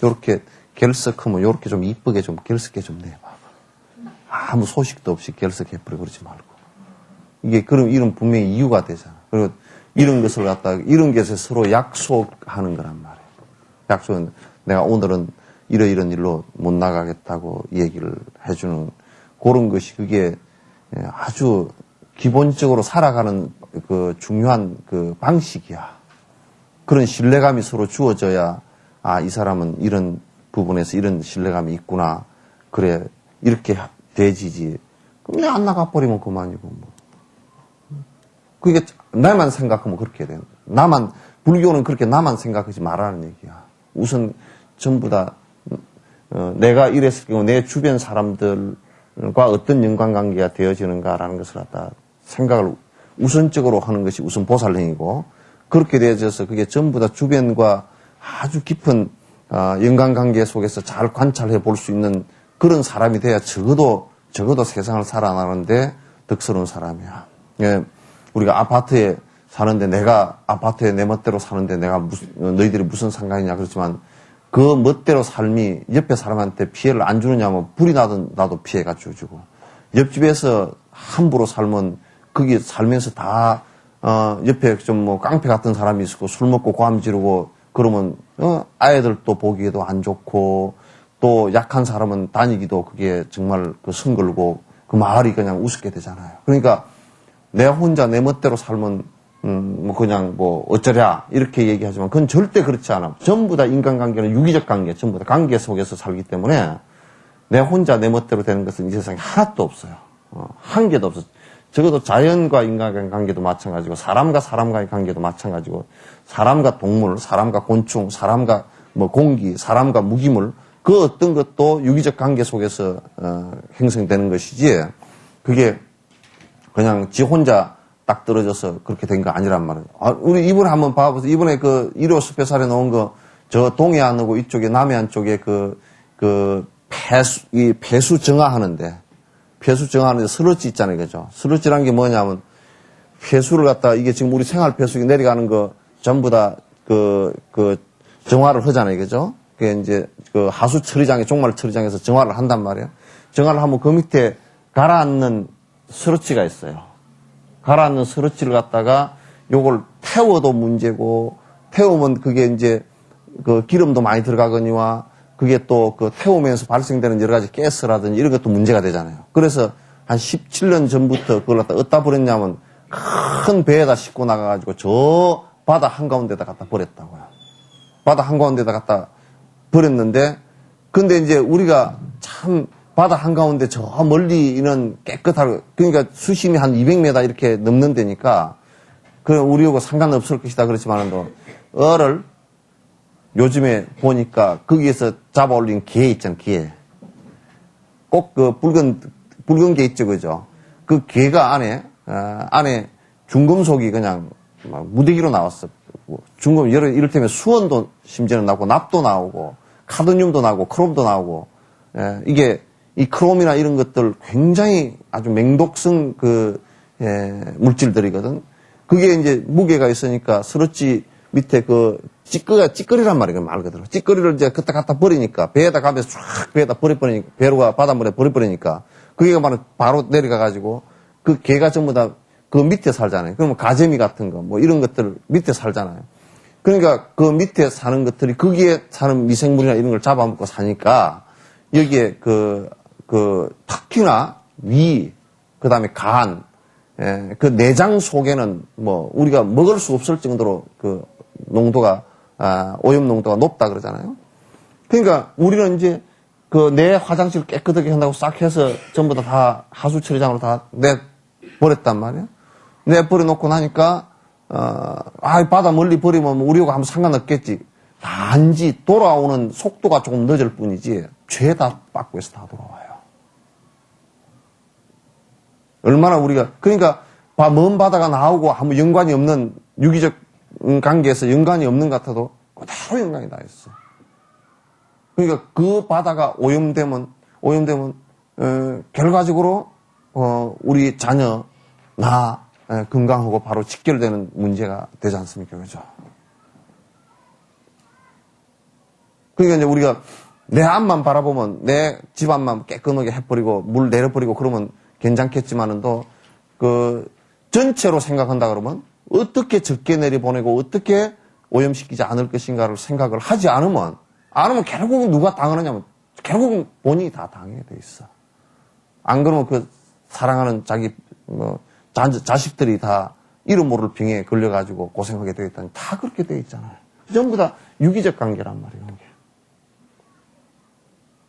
요렇게 결석하면 요렇게 좀 이쁘게 좀 결석해 좀 내봐봐. 아무 소식도 없이 결석해버리고 그러지 말고. 이게 그럼 이런 분명히 이유가 되잖아. 그리고 이런 것을 갖다가 이런 것에 서로 약속하는 거란 말이에요. 약속은 내가 오늘은 이런 일로 못 나가겠다고 얘기를 해주는 그런 것이 그게 아주 기본적으로 살아가는 그 중요한 그 방식이야. 그런 신뢰감이 서로 주어져야 아, 이 사람은 이런 부분에서 이런 신뢰감이 있구나. 그래, 이렇게 되지지. 그럼 그냥 안 나가버리면 그만이고, 뭐. 그게 나만 생각하면 그렇게 돼요. 불교는 그렇게 나만 생각하지 말라는 얘기야. 우선 전부 다, 내가 이랬을 경우 내 주변 사람들과 어떤 인간관계가 되어지는가라는 것을 갖다 생각을 우선적으로 하는 것이 우선 보살행이고, 그렇게 되어져서 그게 전부 다 주변과 아주 깊은 인간관계 속에서 잘 관찰해 볼 수 있는 그런 사람이 돼야 적어도 세상을 살아나는데 덕스러운 사람이야. 예, 우리가 아파트에 사는데 내가 아파트에 내 멋대로 사는데 너희들이 무슨 상관이냐 그렇지만 그 멋대로 삶이 옆에 사람한테 피해를 안 주느냐면 불이 나도 피해가 주고 옆집에서 함부로 살면 거기 살면서 다 옆에 좀 뭐 깡패 같은 사람이 있고 술 먹고 고함 지르고 그러면 아이들도 보기에도 안 좋고 또 약한 사람은 다니기도 그게 정말 그 성걸고 그 마을이 그냥 우습게 되잖아요. 그러니까 내 혼자 내 멋대로 살면 뭐 그냥 뭐 어쩌랴 이렇게 얘기하지만 그건 절대 그렇지 않아. 전부 다 인간관계는 유기적 관계, 전부 다 관계 속에서 살기 때문에 내 혼자 내 멋대로 되는 것은 이 세상에 하나도 없어요. 한 개도 없어. 적어도 자연과 인간관계도 마찬가지고 사람과 사람과의 관계도 마찬가지고 사람과 동물, 사람과 곤충, 사람과 뭐 공기, 사람과 무기물 그 어떤 것도 유기적 관계 속에서 형성되는 것이지 그게 그냥 지 혼자 딱 떨어져서 그렇게 된 거 아니란 말이에요. 우리 이번에 한번 봐보세요. 이번에 그 1호 스페셜에 나온 거 저 동해안하고 이쪽에 남해안 쪽에 폐수 정화하는데 스러지 있잖아요. 그죠? 스러지라는 게 뭐냐면 폐수를 갖다 이게 지금 우리 생활 폐수기 내려가는 거 전부 다 정화를 하잖아요. 그죠? 그게 이제 그 하수 처리장에 종말 처리장에서 정화를 한단 말이에요. 정화를 하면 그 밑에 가라앉는 스러치가 있어요. 가라앉는 스러치를 갖다가 요걸 태워도 문제고 태우면 그게 이제 그 기름도 많이 들어가거니와 그게 또 그 태우면서 발생되는 여러 가지 가스라든지 이런 것도 문제가 되잖아요. 그래서 한 17년 전부터 그걸 갖다 어디다 버렸냐면 큰 배에다 싣고 나가가지고 저 바다 한가운데다 갖다 버렸다고요. 바다 한가운데다 갖다 버렸는데 근데 이제 우리가 참 바다 한가운데 저 멀리 있는 깨끗하고 그러니까 수심이 한 200m 이렇게 넘는 데니까 그럼 우리하고 상관없을 것이다 그렇지만도 어를 요즘에 보니까 거기에서 잡아 올린 게 있잖아, 게. 꼭 그 붉은 게 있죠, 그죠? 그 게가 안에 중금속이 그냥 막 무더기로 나왔어. 이를테면 수원도 심지어는 나오고, 납도 나오고, 카드뮴도 나오고, 크롬도 나오고, 이게 이 크롬이나 이런 것들 굉장히 아주 맹독성 물질들이거든. 그게 이제 무게가 있으니까 스러지 밑에 찌꺼리란 말이에요, 말 그대로. 찌꺼리를 이제 그때 갖다 버리니까, 배에다 가면서 쫙 배에다 버려버리니까, 배로가 바닷물에 버려버리니까, 그게 바로 내려가가지고, 그 개가 전부 다 그 밑에 살잖아요. 그러면 가재미 같은 거, 뭐 이런 것들 밑에 살잖아요. 그러니까 그 밑에 사는 것들이 거기에 사는 미생물이나 이런 걸 잡아먹고 사니까, 여기에 특히나 위, 그 다음에 간, 그 내장 속에는 뭐 우리가 먹을 수 없을 정도로 그 농도가 오염 농도가 높다 그러잖아요. 그러니까 우리는 이제 그 내 화장실 깨끗하게 한다고 싹 해서 전부 다 하수 처리장으로 다 내버렸단 말이에요. 내버려 놓고 나니까 바다 멀리 버리면 우리하고 아무 상관없겠지. 단지 돌아오는 속도가 조금 늦을 뿐이지 죄다 빠꾸에서 다 돌아와요. 얼마나 그러니까 먼 바다가 나오고 아무 연관이 없는 유기적 관계에서 연관이 없는 것 같아도 그대로 연관이 다 있어. 그러니까 그 바다가 오염되면 결과적으로 우리 자녀, 나 건강하고 바로 직결되는 문제가 되지 않습니까? 그죠? 그러니까 이제 우리가 내 앞만 바라보면 내 집 앞만 깨끗하게 해버리고 물 내려버리고 그러면 괜찮겠지만은 또 그 전체로 생각한다 그러면 어떻게 적게 내려보내고 어떻게 오염시키지 않을 것인가를 생각을 하지 않으면 결국은 누가 당하느냐면 결국은 본인이 다 당해야 돼 있어. 안 그러면 그 사랑하는 자기 자식들이 다 이름 모를 병에 걸려가지고 고생하게 되겠다니 다 그렇게 돼 있잖아요. 전부 다 유기적 관계란 말이에요. 이게.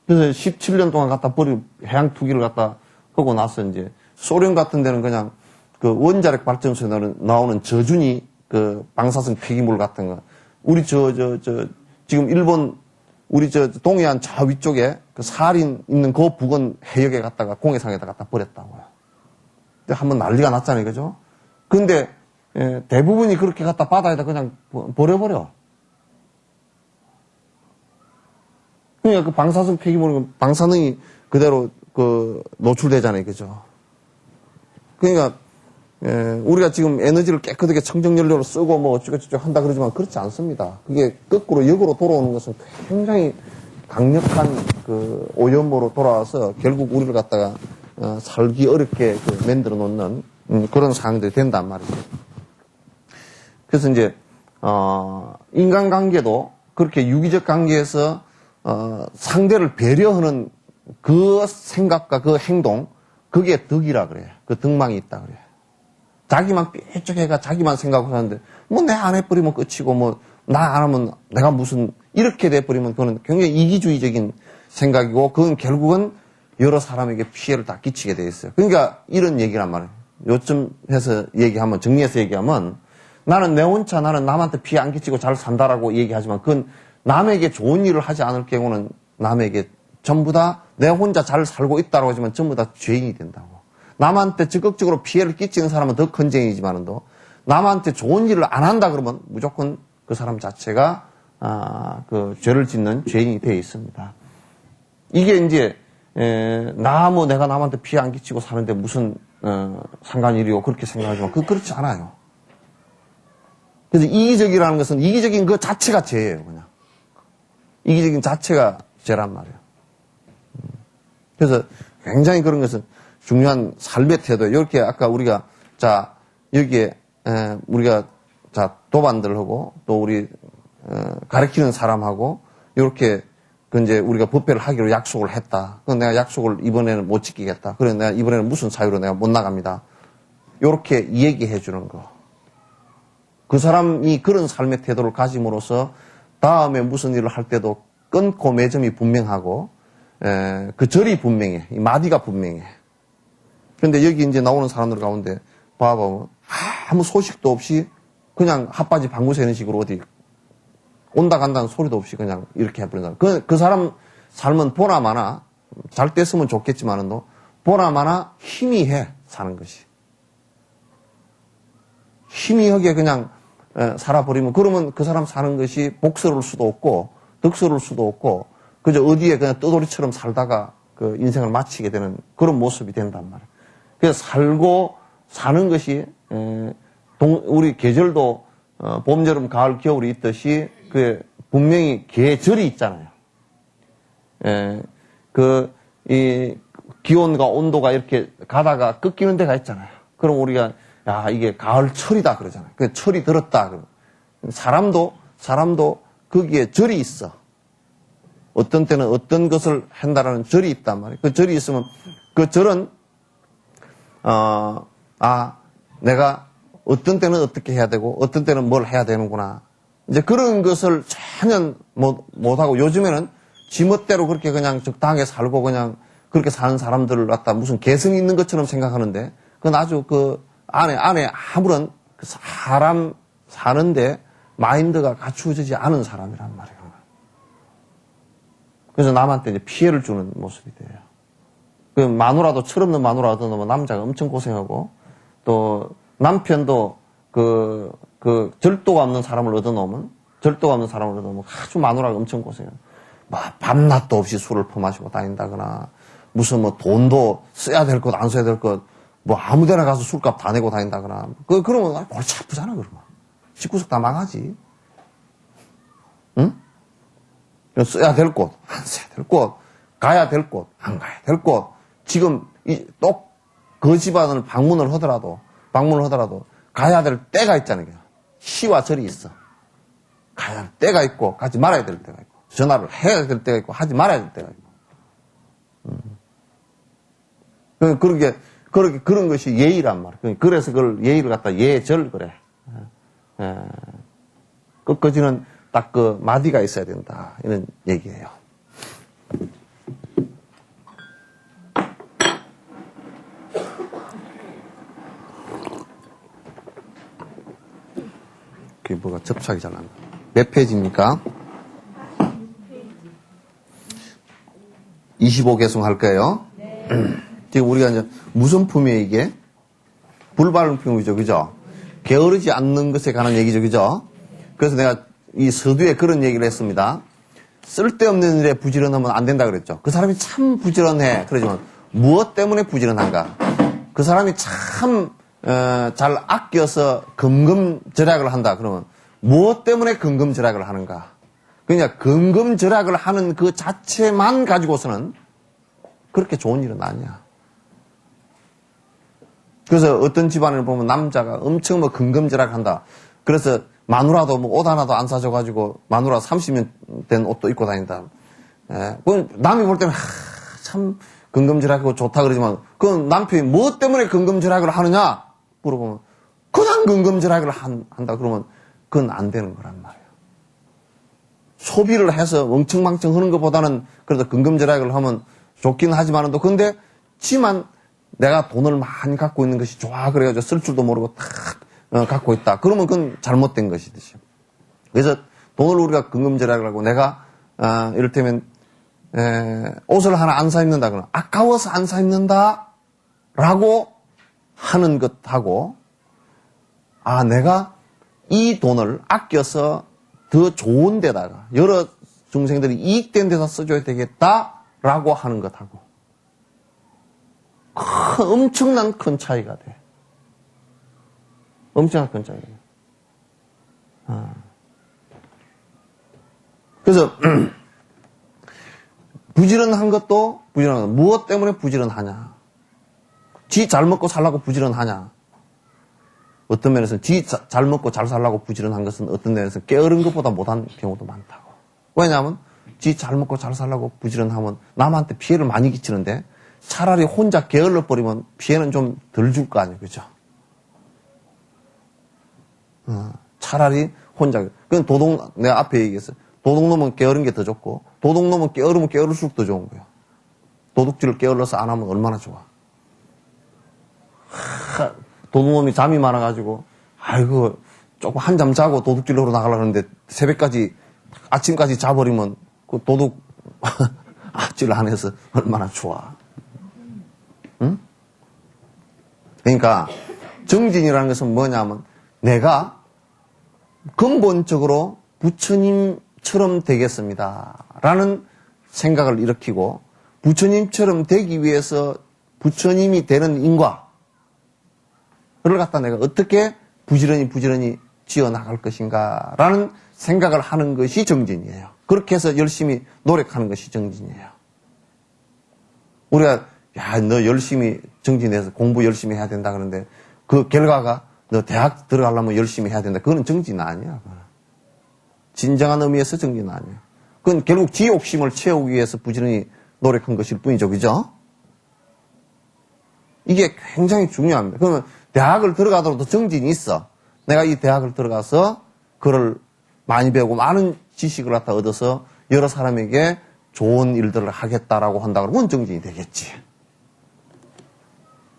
그래서 17년 동안 갖다 버리고 해양 투기를 갖다 하고 나서 이제 소련 같은 데는 그냥 그 원자력 발전소에 나오는 저준이 그 방사성 폐기물 같은 거 우리 지금 일본 우리 동해안 저 위쪽에 그 사할인 있는 그 부근 해역에 갖다가 공해상에다 갖다 버렸다고요. 근데 한번 난리가 났잖아요, 그죠? 근데 대부분이 그렇게 갖다 바다에다 그냥 버려버려. 그러니까 그 방사성 폐기물은 방사능이 그대로 그 노출되잖아요, 그죠? 그러니까 우리가 지금 에너지를 깨끗하게 청정연료로 쓰고 뭐 어쩌고저쩌고 한다 그러지만 그렇지 않습니다. 그게 거꾸로 역으로 돌아오는 것은 굉장히 강력한 그 오염으로 돌아와서 결국 우리를 갖다가 살기 어렵게 그 만들어 놓는 그런 상황들이 된단 말이죠. 그래서 이제 인간관계도 그렇게 유기적 관계에서 상대를 배려하는 그 생각과 그 행동 그게 덕이라 그래요. 그 덕망이 있다 그래요. 자기만 삐쩍해가 자기만 생각하고 하는데 뭐 내 안 해버리면 끝이고 뭐 나 안 하면 내가 무슨 이렇게 돼버리면 그거는 굉장히 이기주의적인 생각이고 그건 결국은 여러 사람에게 피해를 다 끼치게 돼 있어요. 그러니까 이런 얘기란 말이에요. 요점 해서 얘기하면 정리해서 얘기하면 나는 내 혼자 나는 남한테 피해 안 끼치고 잘 산다라고 얘기하지만 그건 남에게 좋은 일을 하지 않을 경우는 남에게 전부 다 내 혼자 잘 살고 있다고 하지만 전부 다 죄인이 된다고. 남한테 적극적으로 피해를 끼치는 사람은 더 큰 죄인이지만도 남한테 좋은 일을 안 한다 그러면 무조건 그 사람 자체가 그 죄를 짓는 죄인이 되어 있습니다. 이게 이제 내가 남한테 피해 안 끼치고 사는데 무슨 상관일이고 그렇게 생각하지만 그렇지 않아요. 그래서 이기적이라는 것은 이기적인 그 자체가 죄예요, 그냥. 이기적인 자체가 죄란 말이에요. 그래서 굉장히 그런 것은 중요한 삶의 태도. 이렇게 아까 우리가 여기에 우리가 도반들 하고 또 우리 가르치는 사람하고 이렇게 이제 우리가 법회를 하기로 약속을 했다. 그럼 내가 약속을 이번에는 못 지키겠다. 그래 내가 이번에는 무슨 사유로 내가 못 나갑니다. 이렇게 얘기해 주는 거. 그 사람이 그런 삶의 태도를 가짐으로써 다음에 무슨 일을 할 때도 끊고 매점이 분명하고 그 절이 분명해. 이 마디가 분명해. 그런데 여기 이제 나오는 사람들 가운데 봐보면 아무 소식도 없이 그냥 핫바지 방구 새는 식으로 어디 온다 간다는 소리도 없이 그냥 이렇게 해버린다. 그 사람 삶은 보나마나 잘 됐으면 좋겠지만은 보나마나 희미해 사는 것이. 희미하게 그냥 살아버리면 그러면 그 사람 사는 것이 복스러울 수도 없고 덕스러울 수도 없고 그저 어디에 그냥 떠돌이처럼 살다가 그 인생을 마치게 되는 그런 모습이 된단 말이에요. 그래서 살고 사는 것이 우리 계절도 봄, 여름, 가을, 겨울이 있듯이 그 분명히 계절이 있잖아요. 이 기온과 온도가 이렇게 가다가 꺾이는 데가 있잖아요. 그럼 우리가 이게 가을철이다 그러잖아요. 그 철이 들었다. 사람도 거기에 절이 있어. 어떤 때는 어떤 것을 한다라는 절이 있단 말이에요. 그 절이 있으면 그 절은 내가 어떤 때는 어떻게 해야 되고 어떤 때는 뭘 해야 되는구나. 이제 그런 것을 전혀 못하고 요즘에는 지멋대로 그렇게 그냥 적당하게 살고 그냥 그렇게 사는 사람들을 갖다 무슨 개성이 있는 것처럼 생각하는데 그건 아주 그 안에 아무런 그 사람 사는데 마인드가 갖추어지지 않은 사람이란 말이에요. 그래서 남한테 이제 피해를 주는 모습이 돼요. 그 마누라도 철없는 마누라도 너무 남자가 엄청 고생하고 또 남편도 그 절도가 없는 사람을 얻어놓으면 아주 마누라가 엄청 고생해요. 밤낮도 없이 술을 퍼마시고 다닌다거나 무슨 돈도 써야 될 것 안 써야 될 것 아무데나 가서 술값 다 내고 다닌다거나 그러면 골치 아프잖아 그러면. 집구석 다 망하지. 응? 써야 될 곳, 안 써야 될 곳, 가야 될 곳, 안 가야 될 곳, 지금 또 그 집안을 방문을 하더라도 가야 될 때가 있잖아요. 시와 절이 있어. 가야 할 때가 있고 가지 말아야 될 때가 있고 전화를 해야 될 때가 있고 하지 말아야 될 때가 있고. 그런 것이 예의란 말이야. 그래서 그걸 예의를 갖다 예절 그래. 끝까지는 딱 그 마디가 있어야 된다. 이런 얘기예요. 그게 뭐가 접착이 잘 안 나. 몇 페이지입니까? 25 계승할 거예요. 네. 지금 우리가 이제 무슨 품이에요, 이게? 불발품이죠, 그죠? 게으르지 않는 것에 관한 얘기죠, 그죠? 그래서 내가 이 서두에 그런 얘기를 했습니다. 쓸데없는 일에 부지런하면 안 된다 그랬죠. 그 사람이 참 부지런해. 그러지만 무엇 때문에 부지런한가? 그 사람이 참 잘 아껴서 금금절약을 한다. 그러면 무엇 때문에 금금절약을 하는가? 그냥 금금절약을 하는 그 자체만 가지고서는 그렇게 좋은 일은 아니야. 그래서 어떤 집안을 보면 남자가 엄청 뭐 금금절약을 한다. 그래서 마누라도 뭐 옷 하나도 안 사줘가지고 마누라 30년 된 옷도 입고 다닌다. 그건 남이 볼 때는 참 금금절약하고 좋다 그러지만 그건 남편이 무엇 때문에 금금절약을 하느냐 물어보면 그냥 금금절약을 한다 그러면 그건 안 되는 거란 말이에요. 소비를 해서 멍청망청 하는 것보다는 그래도 금금절약을 하면 좋긴 하지만은 또 근데 지만 내가 돈을 많이 갖고 있는 것이 좋아 그래가지고 쓸 줄도 모르고 딱 갖고 있다. 그러면 그건 잘못된 것이듯이. 그래서 돈을 우리가 금금절약을 하고 내가 이를테면 옷을 하나 안 사 입는다 그러면 아까워서 안 사 입는다 라고 하는 것하고 내가 이 돈을 아껴서 더 좋은 데다가 여러 중생들이 이익된 데다 써줘야 되겠다라고 하는 것하고 엄청난 큰 차이가 돼. 엄청난 큰 차이가 돼. 그래서 부지런한 것도 부지런하다. 무엇 때문에 부지런하냐? 지 잘 먹고 살라고 부지런하냐? 어떤 면에서는 지 잘 먹고 잘 살라고 부지런한 것은 어떤 면에서 게으른 것보다 못한 경우도 많다고. 왜냐하면 지 잘 먹고 잘 살라고 부지런하면 남한테 피해를 많이 끼치는데 차라리 혼자 게을러 버리면 피해는 좀 덜 줄 거 아니에요, 그죠? 차라리 혼자. 그건 내가 앞에 얘기했어요. 도둑놈은 게으른 게 더 좋고 도둑놈은 게으르면 게으를수록 더 좋은 거예요. 도둑질을 게을러서 안 하면 얼마나 좋아. 도둑놈이 잠이 많아가지고 아이고 조금 한잠 자고 도둑질로 나가려고 하는데 새벽까지 아침까지 자버리면 그 도둑 아찔 안 해서 얼마나 좋아. 응? 그러니까 정진이라는 것은 뭐냐면 내가 근본적으로 부처님처럼 되겠습니다 라는 생각을 일으키고 부처님처럼 되기 위해서 부처님이 되는 인과를 갖다 내가 어떻게 부지런히 지어나갈 것인가 라는 생각을 하는 것이 정진이에요. 그렇게 해서 열심히 노력하는 것이 정진이에요. 우리가 너 열심히 정진해서 공부 열심히 해야 된다 그러는데 그 결과가 너 대학 들어가려면 열심히 해야 된다. 그거는 정진 아니야. 진정한 의미에서 정진 아니야. 그건 결국 지 욕심을 채우기 위해서 부지런히 노력한 것일 뿐이죠. 그죠? 이게 굉장히 중요합니다. 그러면 대학을 들어가더라도 정진이 있어. 내가 이 대학을 들어가서 그걸 많이 배우고 많은 지식을 갖다 얻어서 여러 사람에게 좋은 일들을 하겠다라고 한다 그러면 정진이 되겠지.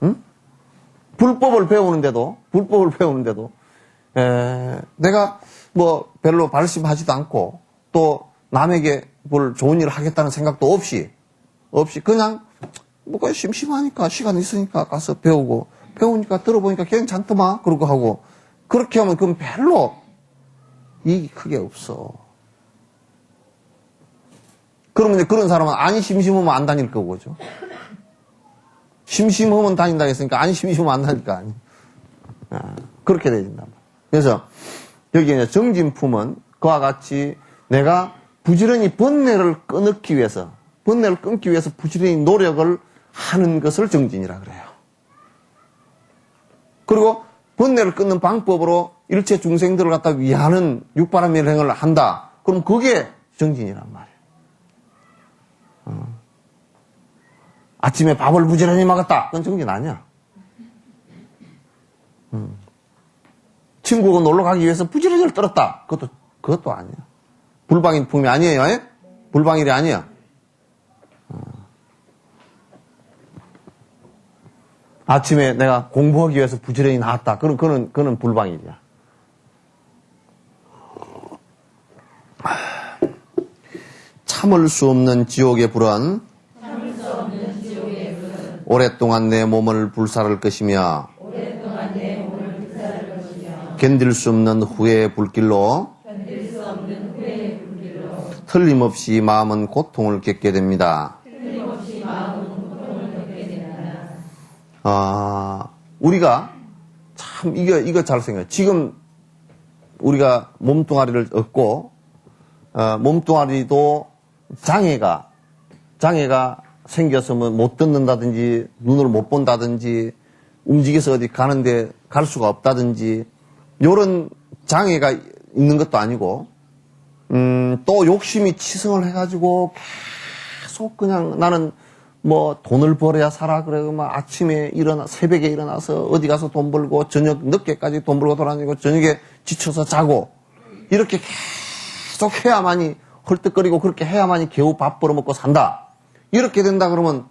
응? 불법을 배우는데도 내가 뭐 별로 발심하지도 않고 또 남에게 뭘 좋은 일을 하겠다는 생각도 없이 그냥 뭐가 심심하니까 시간 있으니까 가서 배우니까 들어보니까 괜찮더만 그러고 하고 그렇게 하면 그건 별로 이익이 크게 없어. 그러면 이제 그런 사람은 아니 심심하면 안 다닐 거고죠. 심심하면 다닌다 했으니까 아니 심심하면 안 다닐까 아니. 그렇게 되진다. 그래서 여기 이제 정진품은 그와 같이 내가 부지런히 번뇌를 끊기 위해서 부지런히 노력을 하는 것을 정진이라 그래요. 그리고 번뇌를 끊는 방법으로 일체 중생들을 갖다 위하는 육바람일행을 한다. 그럼 그게 정진이란 말이에요. 아침에 밥을 부지런히 먹었다. 그건 정진 아니야. 친구가 놀러 가기 위해서 부지런히 떨었다. 그것도 아니야. 불방일품이 아니에요. 에? 불방일이 아니야. 아침에 내가 공부하기 위해서 부지런히 나왔다. 그는 불방일이야. 참을 수 없는 지옥의 불은 오랫동안 내 몸을 불살할 것이며 견딜 수 없는 후회의 불길로 틀림없이 마음은 고통을 겪게 됩니다. 우리가 참 이거 잘 생각해. 지금 우리가 몸뚱아리를 얻고 몸뚱아리도 장애가 생겨서 못 듣는다든지 눈을 못 본다든지 움직여서 어디 가는데 갈 수가 없다든지 요런 장애가 있는 것도 아니고 또 욕심이 치성을 해가지고 계속 그냥 나는 뭐 돈을 벌어야 살아 그래 막 아침에 새벽에 일어나서 어디 가서 돈 벌고 저녁 늦게까지 돈 벌고 돌아다니고 저녁에 지쳐서 자고 이렇게 계속 해야만이 헐떡거리고 그렇게 해야만이 겨우 밥 벌어먹고 산다. 이렇게 된다 그러면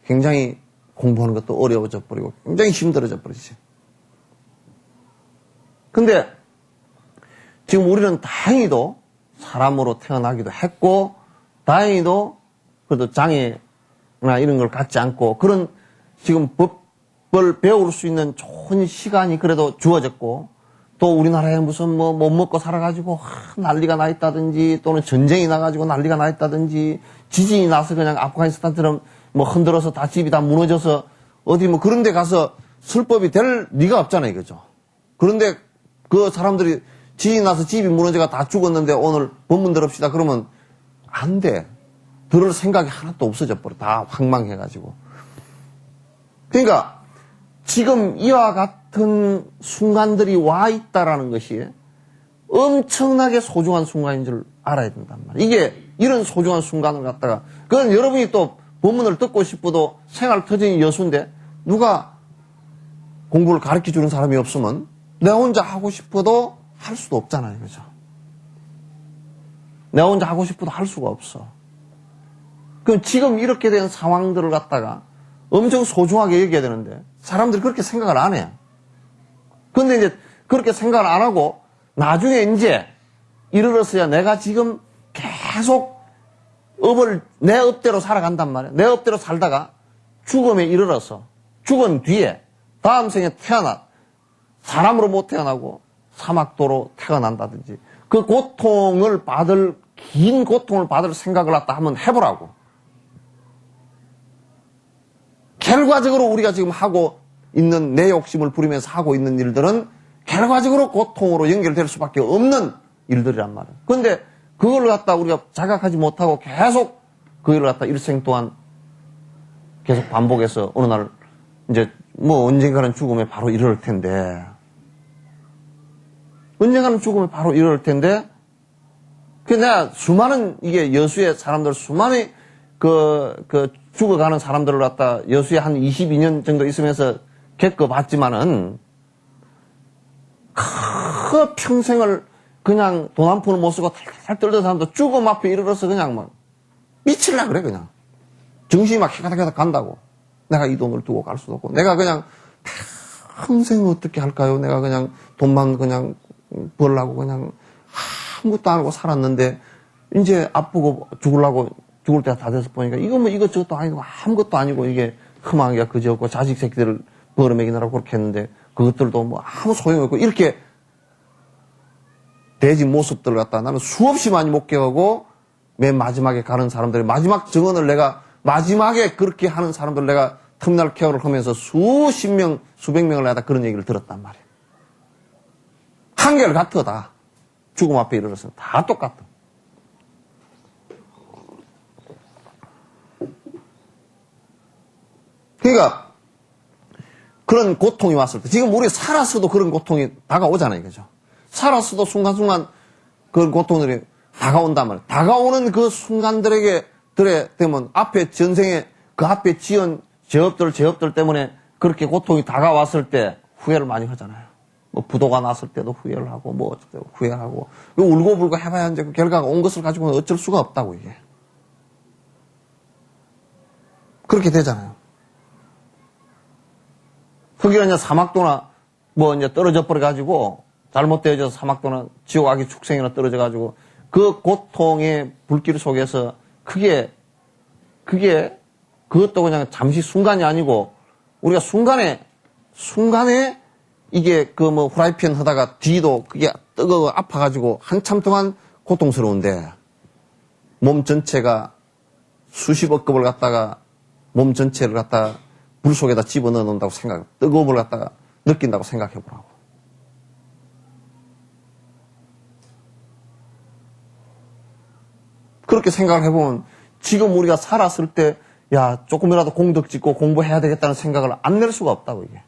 굉장히 공부하는 것도 어려워져 버리고 굉장히 힘들어져 버리지. 근데 지금 우리는 다행히도 사람으로 태어나기도 했고 다행히도 그래도 장애나 이런 걸 갖지 않고 그런 지금 법을 배울 수 있는 좋은 시간이 그래도 주어졌고 또 우리나라에 무슨 뭐 못 먹고 살아가지고 난리가 나 있다든지 또는 전쟁이 나가지고 난리가 나 있다든지 지진이 나서 그냥 아프가니스탄처럼 뭐 흔들어서 다 집이 다 무너져서 어디 뭐 그런 데 가서 술법이 될 리가 없잖아요. 이거죠. 그런데 그 사람들이 지진이 나서 집이 무너져가 다 죽었는데 오늘 법문 들읍시다 그러면 안 돼. 들을 생각이 하나도 없어져 버려. 다 황망해가지고. 그러니까 지금 이와 같은 순간들이 와 있다라는 것이 엄청나게 소중한 순간인 줄 알아야 된단 말이에요. 이게 이런 소중한 순간을 갖다가 그건 여러분이 또 법문을 듣고 싶어도 생활 터전이 여수인데 누가 공부를 가르쳐 주는 사람이 없으면 내가 혼자 하고 싶어도 할 수도 없잖아요. 그죠? 내가 혼자 하고 싶어도 할 수가 없어. 그럼 지금 이렇게 된 상황들을 갖다가 엄청 소중하게 여겨야 되는데 사람들이 그렇게 생각을 안 해요. 근데 이제 그렇게 생각을 안 하고 나중에 이제 이르렀어야 내가 지금 계속 내 업대로 살아간단 말이에요. 내 업대로 살다가 죽음에 이르러서 죽은 뒤에 다음 생에 사람으로 못 태어나고 사막도로 태어난다든지 그 긴 고통을 받을 생각을 갖다 한번 해보라고. 결과적으로 우리가 지금 하고 있는 내 욕심을 부리면서 하고 있는 일들은 결과적으로 고통으로 연결될 수밖에 없는 일들이란 말이에요. 그런데 그걸 갖다 우리가 자각하지 못하고 계속 그 일을 갖다 일생 동안 계속 반복해서 어느 날 이제 뭐 언젠가는 죽음에 바로 이럴 텐데 내가 수많은 이게 여수의 사람들 수많은 죽어가는 사람들을 갖다 여수에 한 22년 정도 있으면서 겪어봤지만은 그 평생을 그냥 돈 한 푼을 못 쓰고 탈탈 떨던 사람도 죽음 앞에 이르러서 그냥 막 미칠라 그래 그냥 정신이 막 해가닥해가닥 간다고. 내가 이 돈을 두고 갈 수도 없고 내가 그냥 평생 어떻게 할까요? 내가 그냥 돈만 그냥 벌라고 그냥 아무것도 안 하고 살았는데 이제 아프고 죽을 때가 다 돼서 보니까 이거 뭐 이것저것도 아니고 아무것도 아니고 이게 흠하기가 그지없고 자식 새끼들을 벌어먹이느라고 그렇게 했는데 그것들도 뭐 아무 소용이 없고 이렇게 돼지 모습들을 갖다 나는 수없이 많이 목격하고 맨 마지막에 가는 사람들의 마지막 증언을 내가 마지막에 그렇게 하는 사람들 내가 텀날 케어를 하면서 수십 명, 수백 명을 내가 그런 얘기를 들었단 말이에요. 한결같아 다. 죽음 앞에 이르렀으면 다 똑같아. 그런 고통이 왔을 때, 지금 우리 살았어도 그런 고통이 다가오잖아요. 그죠? 살았어도 순간순간 그런 고통들이 다가온단 말이에요. 다가오는 그 순간들에게 되면 앞에 전생에 그 앞에 지은 죄업들 때문에 그렇게 고통이 다가왔을 때 후회를 많이 하잖아요. 뭐 부도가 났을 때도 후회를 하고 뭐 어쩔 때도 후회하고 울고불고 해봐야 이제 그 결과가 온 것을 가지고는 어쩔 수가 없다고 이게. 그렇게 되잖아요. 흑이나 이제 사막도나 뭐 이제 떨어져 버려가지고 잘못되어져서 사막도나 지옥악의 축생이나 떨어져가지고 그 고통의 불길 속에서 그게 그것도 그냥 잠시 순간이 아니고 우리가 순간에 이게 그 뭐 후라이팬 하다가 뒤도 그게 뜨거워 아파가지고 한참 동안 고통스러운데 몸 전체가 수십억 급을 갖다가 몸 전체를 갖다가 물 속에다 집어넣어 놓는다고 뜨거움을 갖다가 느낀다고 생각해 보라고. 그렇게 생각을 해보면 지금 우리가 살았을 때 야 조금이라도 공덕 짓고 공부해야 되겠다는 생각을 안 낼 수가 없다고 이게.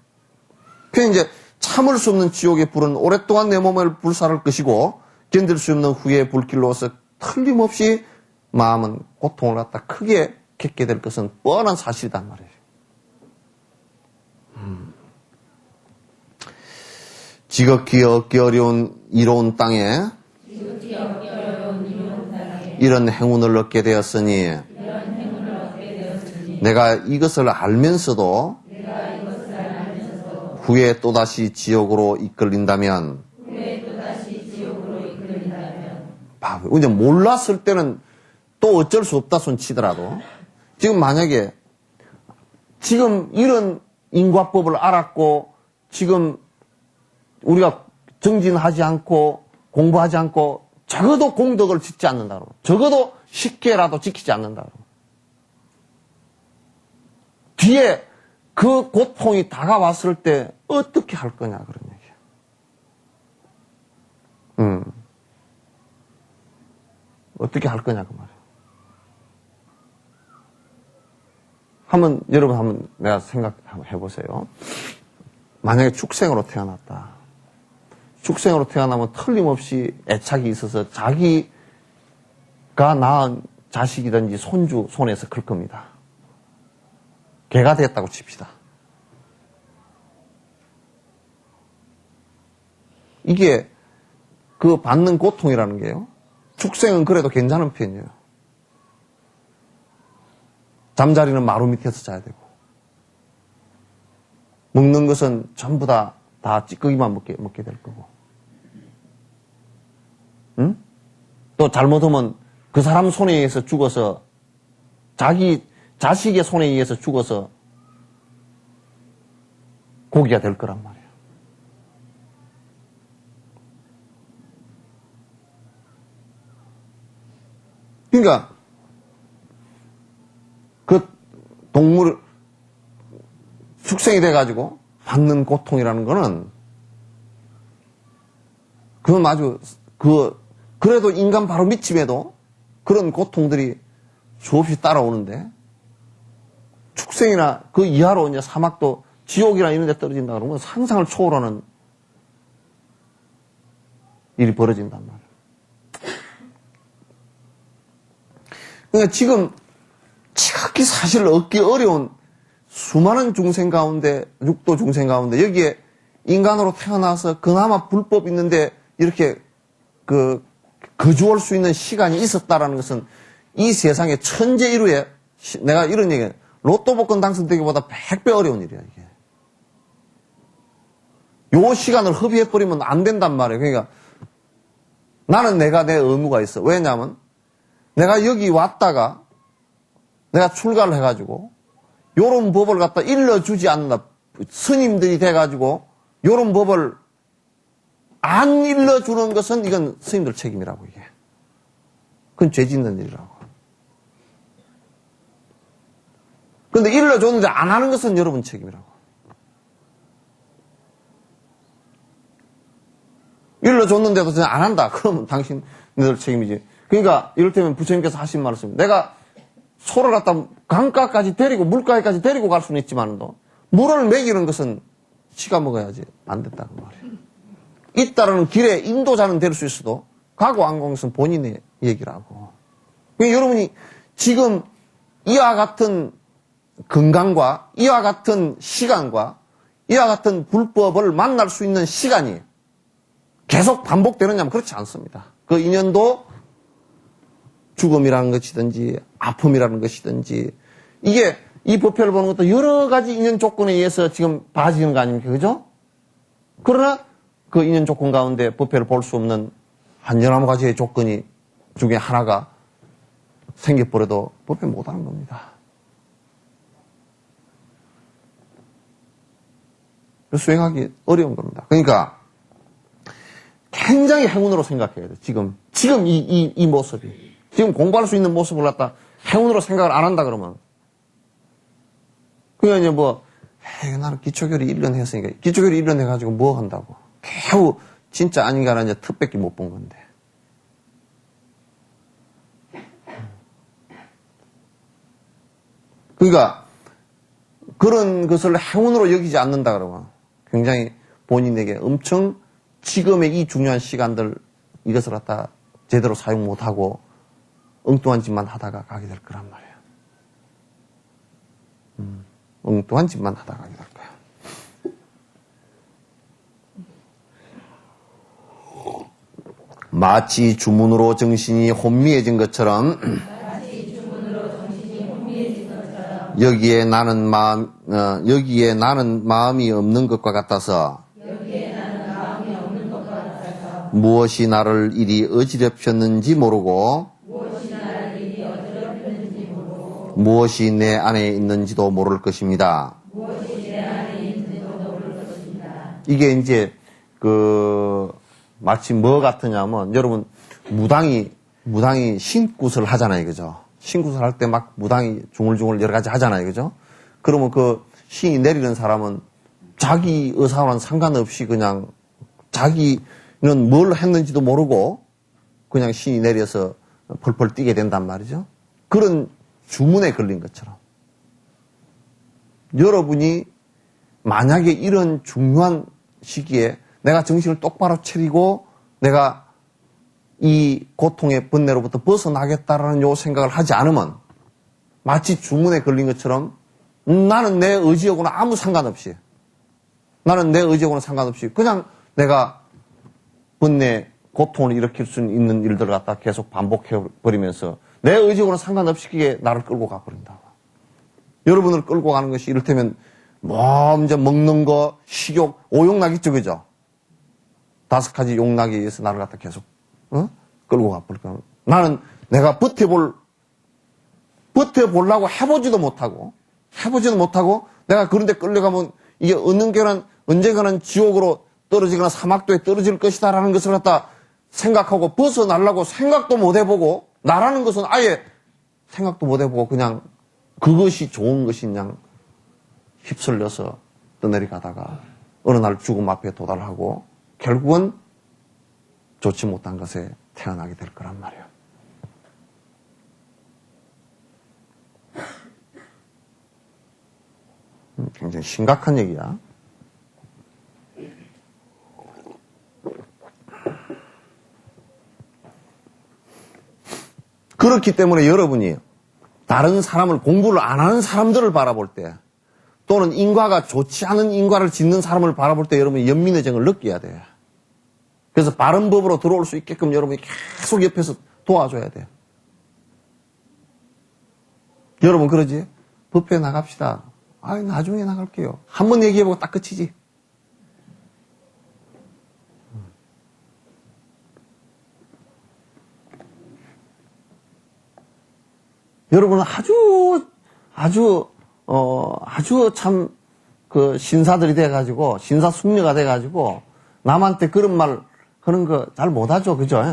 그냥 이제 참을 수 없는 지옥의 불은 오랫동안 내 몸을 불사를 것이고 견딜 수 없는 후의 불길로서 틀림없이 마음은 고통을 갖다 크게 겪게 될 것은 뻔한 사실이단 말이에요. 지극히 얻기 어려운 이로운 땅에 이런 행운을 얻게 되었으니 내가 이것을 알면서도 후에 또다시 지옥으로 이끌린다면 이제 몰랐을 때는 또 어쩔 수 없다 손 치더라도 지금 만약에 지금 이런 인과법을 알았고 지금 우리가 정진하지 않고 공부하지 않고 적어도 공덕을 짓지 않는다고 적어도 쉽게라도 지키지 않는다고 뒤에 그 고통이 다가왔을 때 어떻게 할 거냐 그런 얘기야. 어떻게 할 거냐 그 말이야. 여러분 한번 내가 생각 한번 해보세요. 만약에 축생으로 태어났다. 축생으로 태어나면 틀림없이 애착이 있어서 자기가 낳은 자식이든지 손주 손에서 클 겁니다. 개가 됐다고 칩시다. 이게 그 받는 고통이라는 게요. 축생은 그래도 괜찮은 편이에요. 잠자리는 마루 밑에서 자야 되고 먹는 것은 전부 다 찌꺼기만 먹게 될 거고 응? 또 잘못하면 그 사람 손에 의해서 죽어서 자기 자식의 손에 의해서 죽어서 고기가 될 거란 말이에요. 그러니까 그 동물 축생이 돼가지고 받는 고통이라는 거는 그건 아주 그래도 인간 바로 밑쯤에도 그런 고통들이 수없이 따라오는데 축생이나 그 이하로 이제 사막도 지옥이나 이런 데 떨어진다 그러면 상상을 초월하는 일이 벌어진단 말이에요. 그러니까 지금 지극히 사실 얻기 어려운 수많은 중생 가운데, 육도 중생 가운데 여기에 인간으로 태어나서 그나마 불법 있는데 이렇게 거주할 수 있는 시간이 있었다라는 것은 이 세상의 천재 이루에 내가 이런 얘기 로또 복권 당선되기보다 100배 어려운 일이야 이게. 요 시간을 허비해버리면 안 된단 말이에요. 그러니까 나는 내가 내 의무가 있어. 왜냐하면 내가 여기 왔다가 내가 출가를 해가지고 요런 법을 갖다 일러주지 않는다. 스님들이 돼가지고 요런 법을 안 일러주는 것은 이건 스님들 책임이라고 이게. 그건 죄 짓는 일이라고. 그런데 일러줬는데 안 하는 것은 여러분 책임이라고. 일러줬는데도 안 한다. 그러면 당신들 책임이지. 그러니까 이를테면 부처님께서 하신 말씀. 내가 소를 갖다 강가까지 데리고 물가에까지 데리고 갈 수는 있지만도 물을 먹이는 것은 지가 먹어야지. 안 됐다고 말이에요. 잇따르는 길에 인도자는 될 수 있어도 각오 안 공은 본인의 얘기라고. 그러니까 여러분이 지금 이와 같은 건강과 이와 같은 시간과 이와 같은 불법을 만날 수 있는 시간이 계속 반복되느냐면 그렇지 않습니다. 그 인연도 죽음이라는 것이든지 아픔이라는 것이든지 이게 이 법회를 보는 것도 여러 가지 인연 조건에 의해서 지금 봐지는 거 아닙니까? 그죠? 그러나 그 인연 조건 가운데 법회를 볼 수 없는 한 여러 가지의 조건이 중에 하나가 생겨버려도 법회 못하는 겁니다. 수행하기 어려운 겁니다. 그러니까 굉장히 행운으로 생각해야 돼. 지금 이 모습이. 지금 공부할 수 있는 모습을 갖다 행운으로 생각을 안 한다 그러면. 그냥 이제 나는 기초교리 1년 했으니까, 기초교리 1년 해가지고 뭐 한다고. 겨우 진짜 아닌가는 이제 턱밖에 못 본 건데. 그러니까 그런 것을 행운으로 여기지 않는다 그러면 굉장히 본인에게 엄청 지금의 이 중요한 시간들 이것을 갖다 제대로 사용 못하고 엉뚱한 짓만 하다가 가게 될 거란 말이에요. 엉뚱한 짓만 하다가 가게 될 거야. 마치 주문으로 정신이 혼미해진 것처럼 여기에 나는 마음이 없는 것과 같아서 무엇이 나를 이리 어지럽혔는지 모르고 무엇이 내 안에 있는지도 모를 것입니다. 이게 이제 마치 뭐 같으냐면 여러분 무당이 신굿을 하잖아요, 그죠? 신굿을 할 때 막 무당이 중얼중얼 여러 가지 하잖아요, 그죠? 그러면 그 신이 내리는 사람은 자기 의사와는 상관없이 그냥 자기는 뭘 했는지도 모르고 그냥 신이 내려서 펄펄 뛰게 된단 말이죠. 그런 주문에 걸린 것처럼 여러분이 만약에 이런 중요한 시기에 내가 정신을 똑바로 차리고 내가 이 고통의 번뇌로부터 벗어나겠다라는 요 생각을 하지 않으면 마치 주문에 걸린 것처럼 나는 내 의지하고는 아무 상관없이 그냥 내가 번뇌 고통을 일으킬 수 있는 일들을 갖다 계속 반복해버리면서 내 의지하고는 상관없이 그게 나를 끌고 가버린다고. 여러분을 끌고 가는 것이 이를테면 이제 먹는 거, 식욕, 오욕락 있죠, 그죠? 5가지 욕락에 의해서 나를 갖다 계속 끌고 가버릴까. 나는 내가 버텨보려고 해보지도 못하고 내가 그런데 끌려가면 이게 언젠가는 지옥으로 떨어지거나 사막도에 떨어질 것이다라는 것을 갖다 생각하고 벗어나려고 생각도 못 해보고 나라는 것은 아예 생각도 못 해보고 그냥 그것이 좋은 것이 그냥 휩쓸려서 떠내려가다가 어느 날 죽음 앞에 도달하고 결국은 좋지 못한 것에 태어나게 될 거란 말이에요. 굉장히 심각한 얘기야. 그렇기 때문에 여러분이 다른 사람을 공부를 안 하는 사람들을 바라볼 때 또는 인과가 좋지 않은 인과를 짓는 사람을 바라볼 때 여러분이 연민의 정을 느껴야 돼요. 그래서 바른 법으로 들어올 수 있게끔 여러분이 계속 옆에서 도와줘야 돼요. 여러분 그러지? 법회 나갑시다. 나중에 나갈게요. 한번 얘기해보고 딱 끝이지. 여러분은 아주 참, 신사들이 돼가지고, 신사숙녀가 돼가지고, 남한테 그런 말 하는 거 잘 못하죠. 그죠?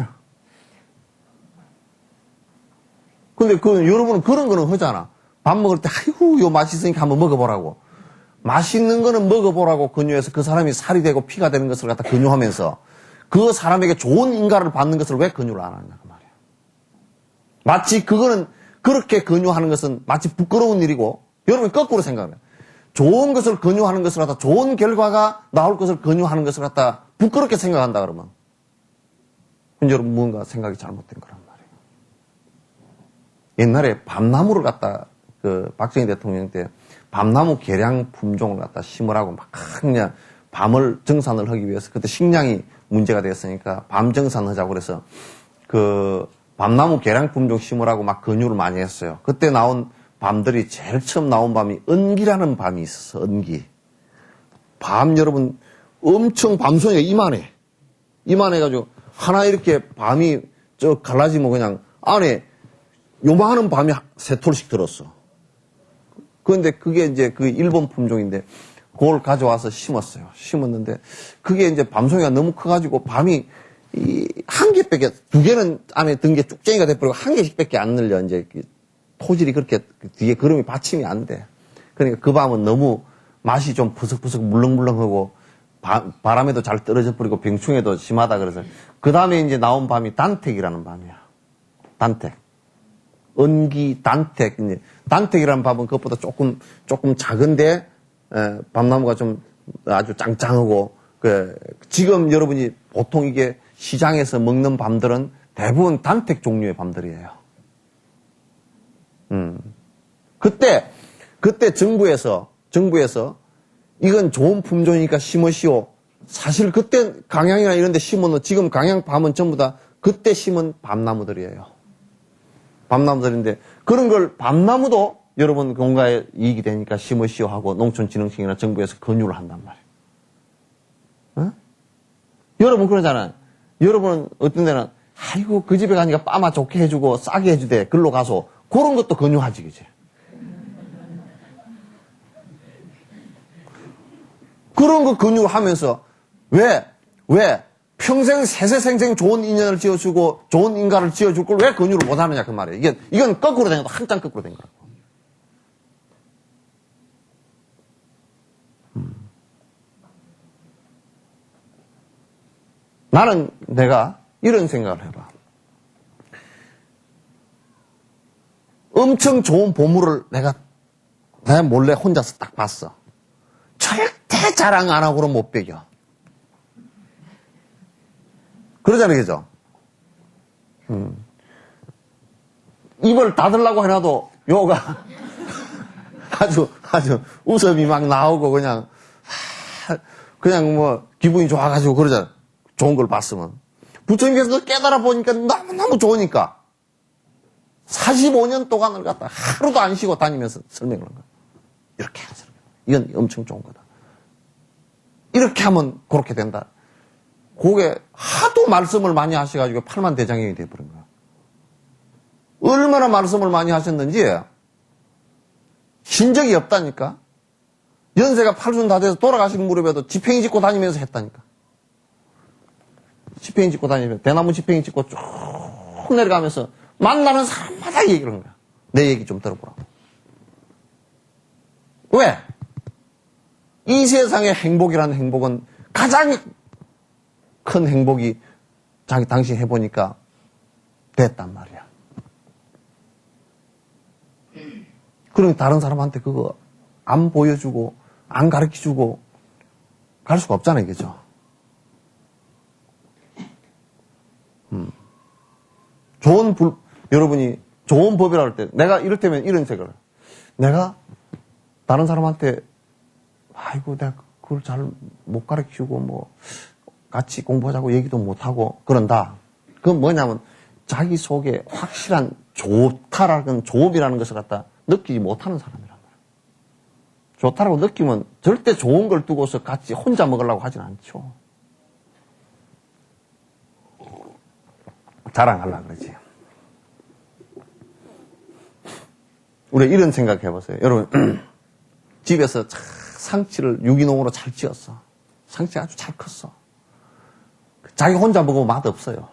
근데 여러분은 그런 거는 하잖아. 밥 먹을 때, 아이고, 요 맛있으니까 한번 먹어보라고. 맛있는 거는 먹어보라고 권유해서 그 사람이 살이 되고 피가 되는 것을 갖다 권유하면서 그 사람에게 좋은 인가를 받는 것을 왜 권유를 안 하냐, 그 말이야. 마치 그거는 그렇게 권유하는 것은 마치 부끄러운 일이고, 여러분이 거꾸로 생각해요. 좋은 것을 권유하는 것을 갖다 좋은 결과가 나올 것을 권유하는 것을 갖다 부끄럽게 생각한다 그러면 여러분 뭔가 생각이 잘못된 거란 말이에요. 옛날에 밤나무를 갖다 그 박정희 대통령 때 밤나무 개량 품종을 갖다 심으라고 막 그냥 밤을 정산을 하기 위해서 그때 식량이 문제가 됐으니까 밤 정산하자고 그래서 그 밤나무 개량 품종 심으라고 막 권유를 많이 했어요. 그때 나온 밤들이 제일 처음 나온 밤이 은기라는 밤이 있었어. 은기. 밤 여러분 엄청 밤송이가 이만해가지고 하나 이렇게 밤이 저 갈라지면 그냥 안에 요만한 밤이 세 톨씩 들었어. 그런데 그게 이제 그 일본 품종인데 그걸 가져와서 심었어요. 심었는데 그게 이제 밤송이가 너무 커가지고 밤이 한 개밖에, 두 개는 안에 든 게 쭉쟁이가 돼버리고 한 개씩밖에 안 늘려. 이제 토질이 그렇게 뒤에 그름이 받침이 안 돼. 그러니까 그 밤은 너무 맛이 좀 부석부석 물렁물렁하고 바람에도 잘 떨어져 버리고 병충해도 심하다 그래서 그 다음에 이제 나온 밤이 단택이라는 밤이야. 단택. 은기 단택. 이제 단택이라는 밤은 그것보다 조금 작은데 밤나무가 좀 아주 짱짱하고 지금 여러분이 보통 이게 시장에서 먹는 밤들은 대부분 단택 종류의 밤들이에요. 그때 정부에서 이건 좋은 품종이니까 심으시오. 사실 그때 강양이나 이런 데 심어놓은 지금 강양 밤은 전부 다 그때 심은 밤나무들이에요. 밤나무들인데 그런 걸 밤나무도 여러분 공가에 이익이 되니까 심으시오 하고 농촌진흥청이나 정부에서 권유를 한단 말이에요. 어? 여러분 그러잖아요. 여러분은 어떤 데는 아이고 그 집에 가니까 빠마 좋게 해주고 싸게 해주대. 글로 가서 그런 것도 권유하지 그지. 그런 거 권유를 하면서 왜 평생 세세생생 좋은 인연을 지어주고 좋은 인가를 지어줄 걸 왜 권유를 못하느냐 그 말이에요. 이건 거꾸로 된 거다. 한장 거꾸로 된 거라고. 나는 내가 이런 생각을 해봐. 엄청 좋은 보물을 내가 몰래 혼자서 딱 봤어. 절대 자랑 안 하고는 못 배겨. 그러잖아요, 그죠? 입을 닫으려고 해놔도 요가 아주 웃음이 막 나오고 그냥 뭐 기분이 좋아가지고 그러잖아. 좋은 걸 봤으면. 부처님께서 깨달아 보니까 너무너무 좋으니까 45년 동안을 갖다 하루도 안 쉬고 다니면서 설명을 한 거야. 이렇게 하세요. 이건 엄청 좋은 거다. 이렇게 하면 그렇게 된다. 그게 하도 말씀을 많이 하셔가지고 팔만대장경이 돼버린 거야. 얼마나 말씀을 많이 하셨는지 신 적이 없다니까. 연세가 80 다 돼서 돌아가신 무렵에도 지팽이 짚고 다니면서 했다니까. 지팽이 짚고 다니면서 대나무 지팽이 짚고 쭉 내려가면서 만나는 사람마다 얘기를 하는 거야. 내 얘기 좀 들어보라고. 왜? 이 세상의 행복이라는 행복은 가장 큰 행복이 당신 해보니까 됐단 말이야. 그러니 다른 사람한테 그거 안 보여주고 안 가르쳐주고 갈 수가 없잖아요. 그죠? 여러분이 좋은 법이라 할 때 내가 이를테면 이런 생각을 내가 다른 사람한테 아이고 내가 그걸 잘 못 가르치고 뭐 같이 공부하자고 얘기도 못하고 그런다. 그건 뭐냐면 자기 속에 확실한 좋다라는 조업이라는 것을 갖다 느끼지 못하는 사람이란 말이야. 좋다라고 느끼면 절대 좋은 걸 두고서 같이 혼자 먹으려고 하진 않죠. 자랑하려고 그러지. 우리 이런 생각 해보세요. 여러분 집에서 상치를 유기농으로 잘 지었어. 상치가 아주 잘 컸어. 자기 혼자 먹으면 맛없어요.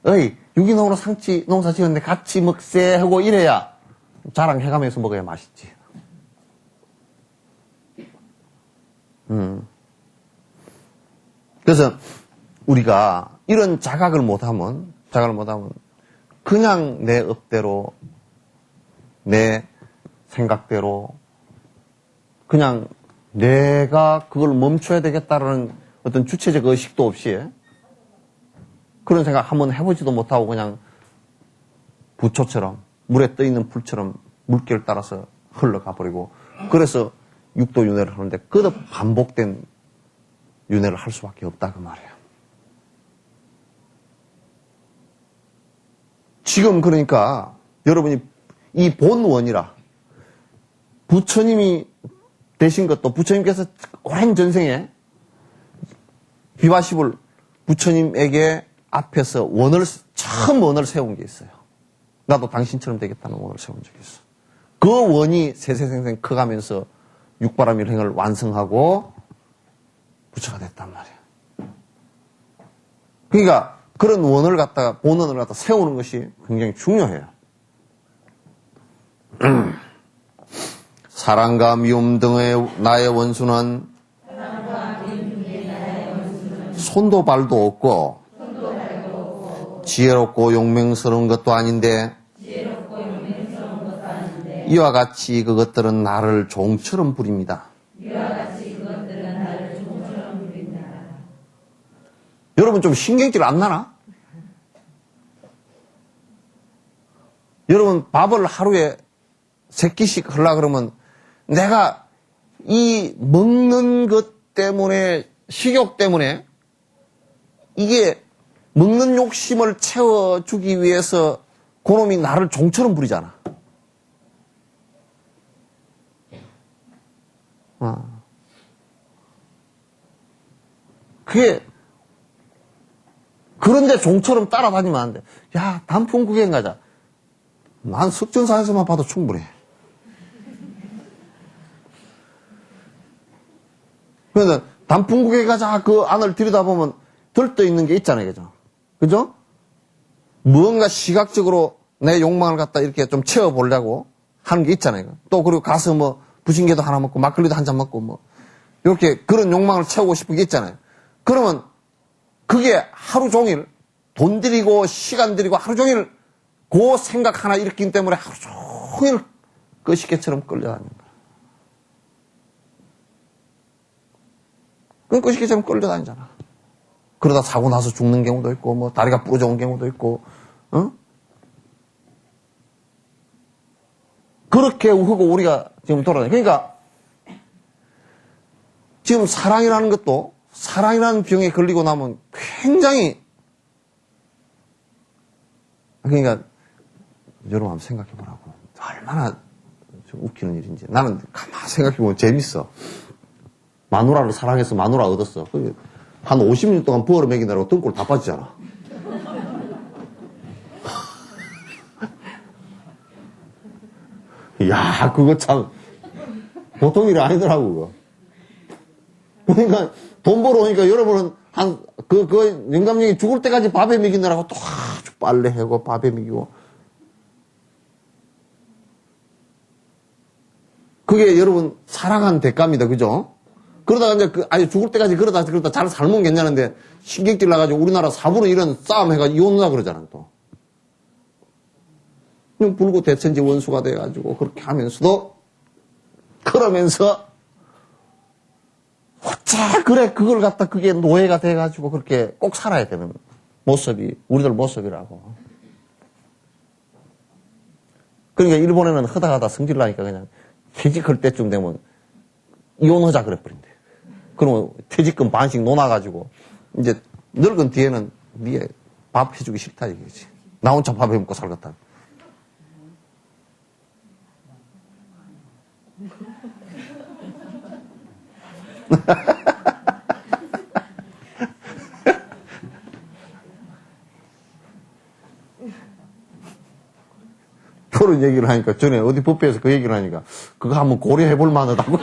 어이 유기농으로 상치 농사 지었는데 같이 먹세 하고 이래야 자랑해가면서 먹어야 맛있지. 그래서 우리가 이런 자각을 못하면 그냥 내 업대로 내 생각대로 그냥 내가 그걸 멈춰야 되겠다라는 어떤 주체적 의식도 없이 그런 생각 한번 해보지도 못하고 그냥 부초처럼 물에 떠있는 풀처럼 물결 따라서 흘러가 버리고 그래서 육도 윤회를 하는데 그도 반복된 윤회를 할 수밖에 없다 그 말이에요. 지금 그러니까 여러분이 이 본원이라 부처님이 되신 것도 부처님께서 오랜 전생에 비바십을 부처님에게 앞에서 처음 원을 세운 게 있어요. 나도 당신처럼 되겠다는 원을 세운 적이 있어. 그 원이 세세생생 커가면서 육바라밀행을 완성하고 부처가 됐단 말이야. 그러니까 그런 원을 갖다가 본원을 갖다 세우는 것이 굉장히 중요해요. 사랑과 미움 등의 나의 원수는 손도 발도 없고 지혜롭고 용맹스러운 것도 아닌데 이와 같이 그것들은 나를 종처럼 부립니다. 여러분 좀 신경질 안 나나? 여러분 밥을 하루에 3끼씩 하려고 그러면 내가 이 먹는 것 때문에 식욕 때문에 이게 먹는 욕심을 채워주기 위해서 그놈이 나를 종처럼 부리잖아. 그게 그런데 종처럼 따라다니면 안 돼. 야, 단풍 구경 가자. 난 석전사에서만 봐도 충분해. 그런데 단풍 구경 가자 그 안을 들여다보면 들떠 있는 게 있잖아요. 그죠? 그죠? 무언가 시각적으로 내 욕망을 갖다 이렇게 좀 채워보려고 하는 게 있잖아요. 또 그리고 가서 뭐 부침개도 하나 먹고 막걸리도 한 잔 먹고 뭐 이렇게 그런 욕망을 채우고 싶은 게 있잖아요. 그러면 그게 하루 종일 돈 들이고 시간 들이고 하루 종일 그 생각 하나 일으키기 때문에 하루 종일 그 시계처럼 끌려다니는 거야. 그럼 그 시계처럼 끌려다니잖아. 그러다 사고 나서 죽는 경우도 있고 뭐 다리가 부러져 온 경우도 있고 그렇게 하고 우리가 지금 돌아다녀. 그러니까 지금 사랑이라는 것도 사랑이라는 병에 걸리고 나면 굉장히 그러니까 여러분 한번 생각해 보라고. 얼마나 좀 웃기는 일인지. 나는 가만히 생각해 보면 재밌어. 마누라를 사랑해서 마누라 얻었어. 한 50년 동안 부어를 먹이느라고 등골 다 빠지잖아. 야, 그거 참 보통 일이 아니더라고, 그거. 그러니까 돈 벌어오니까 여러분은 그 영감님이 죽을 때까지 밥에 먹이느라고 또 아주 빨래하고 밥에 먹이고. 그게 여러분 사랑한 대가입니다. 그죠? 그러다가 이제 아니 죽을 때까지 그러다 잘 살면 괜찮은데 신경질 나가지고 우리나라 4분의 1은 싸움 해가지고 이혼하자 그러잖아, 또. 불구 대천지 원수가 돼가지고 그렇게 하면서도 그러면서 어째 그래 그걸 갖다 그게 노예가 돼가지고 그렇게 꼭 살아야 되는 모습이 우리들 모습이라고. 그러니까 일본에는 하다하다 성질 나니까 그냥 퇴직할 때쯤 되면 이혼하자 그래버린대. 그러면 퇴직금 반씩 놓아가지고 이제 늙은 뒤에는 네 밥 해주기 싫다 이거지. 나 혼자 밥 해먹고 살겠다. 그런 얘기를 하니까 전에 어디 법회에서 그 얘기를 하니까 그거 한번 고려해볼 만하다고.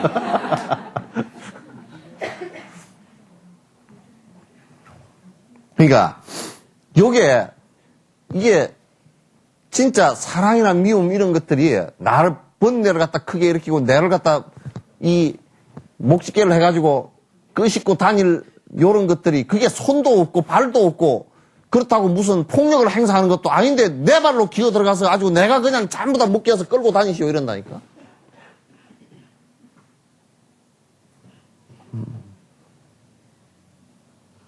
그러니까 이게 진짜 사랑이나 미움 이런 것들이 나를 번뇌를 갖다 크게 일으키고 내를 갖다 이 목짓개를 해가지고 끄집고 다닐 요런 것들이 그게 손도 없고 발도 없고 그렇다고 무슨 폭력을 행사하는 것도 아닌데 내 발로 기어 들어가서 아주 내가 그냥 전부 다 묶여서 끌고 다니시오 이런다니까.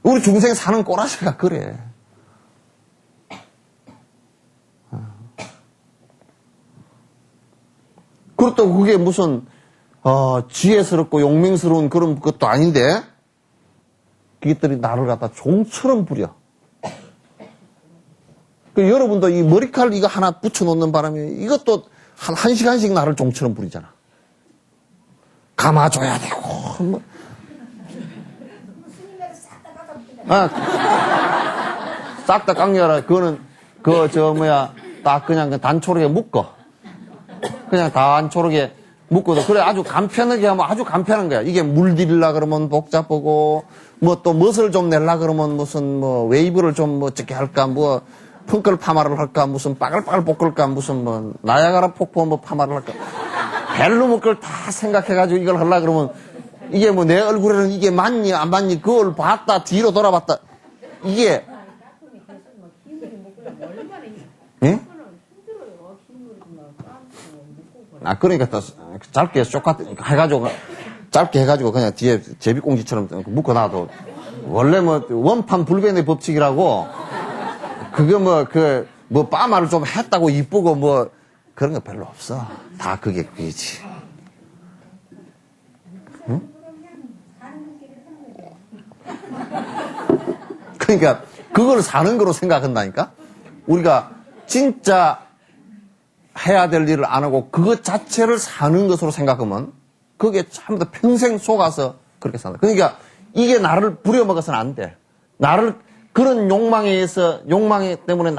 우리 중생 사는 꼬라지가 그래. 그렇다고 그게 무슨 지혜스럽고 용맹스러운 그런 것도 아닌데 그것들이 나를 갖다 종처럼 부려. 여러분도 이 머리칼 이거 하나 붙여놓는 바람에 이것도 한 시간씩 나를 종처럼 부리잖아. 감아줘야 되고 뭐. 싹 다 깎여라. 그거는 딱 그냥 단초록에 묶어. 그냥 단초록에 묶어도 그래 아주 간편하게 하면 아주 간편한 거야. 이게 물들이려 그러면 복잡하고 뭐 또 멋을 좀 내려 그러면 무슨 뭐 웨이브를 좀 뭐 어떻게 할까 뭐 펑클 파마를 할까 무슨 빠글빠글 볶을까 무슨 뭐 나야가라 폭포 뭐 파마를 할까 벨룸 그걸 다 생각해가지고 이걸 하려 그러면 이게 뭐 내 얼굴에는 이게 맞니 안 맞니 그걸 봤다 뒤로 돌아봤다 이게 예? 아 그러니까 또 짧게 해가지고 그냥 뒤에 제비꽁지처럼 묶어놔도 원래 뭐 원판 불변의 법칙이라고 그거 뭐 빠마를 좀 했다고 이쁘고 뭐 그런 거 별로 없어. 다 그게 그게지. 응? 그러니까 그걸 사는 거로 생각한다니까. 우리가 진짜 해야 될 일을 안 하고 그것 자체를 사는 것으로 생각하면 그게 참다 평생 속아서 그렇게 산다. 그러니까 이게 나를 부려먹어서는 안 돼. 나를 그런 욕망에 의해서 때문에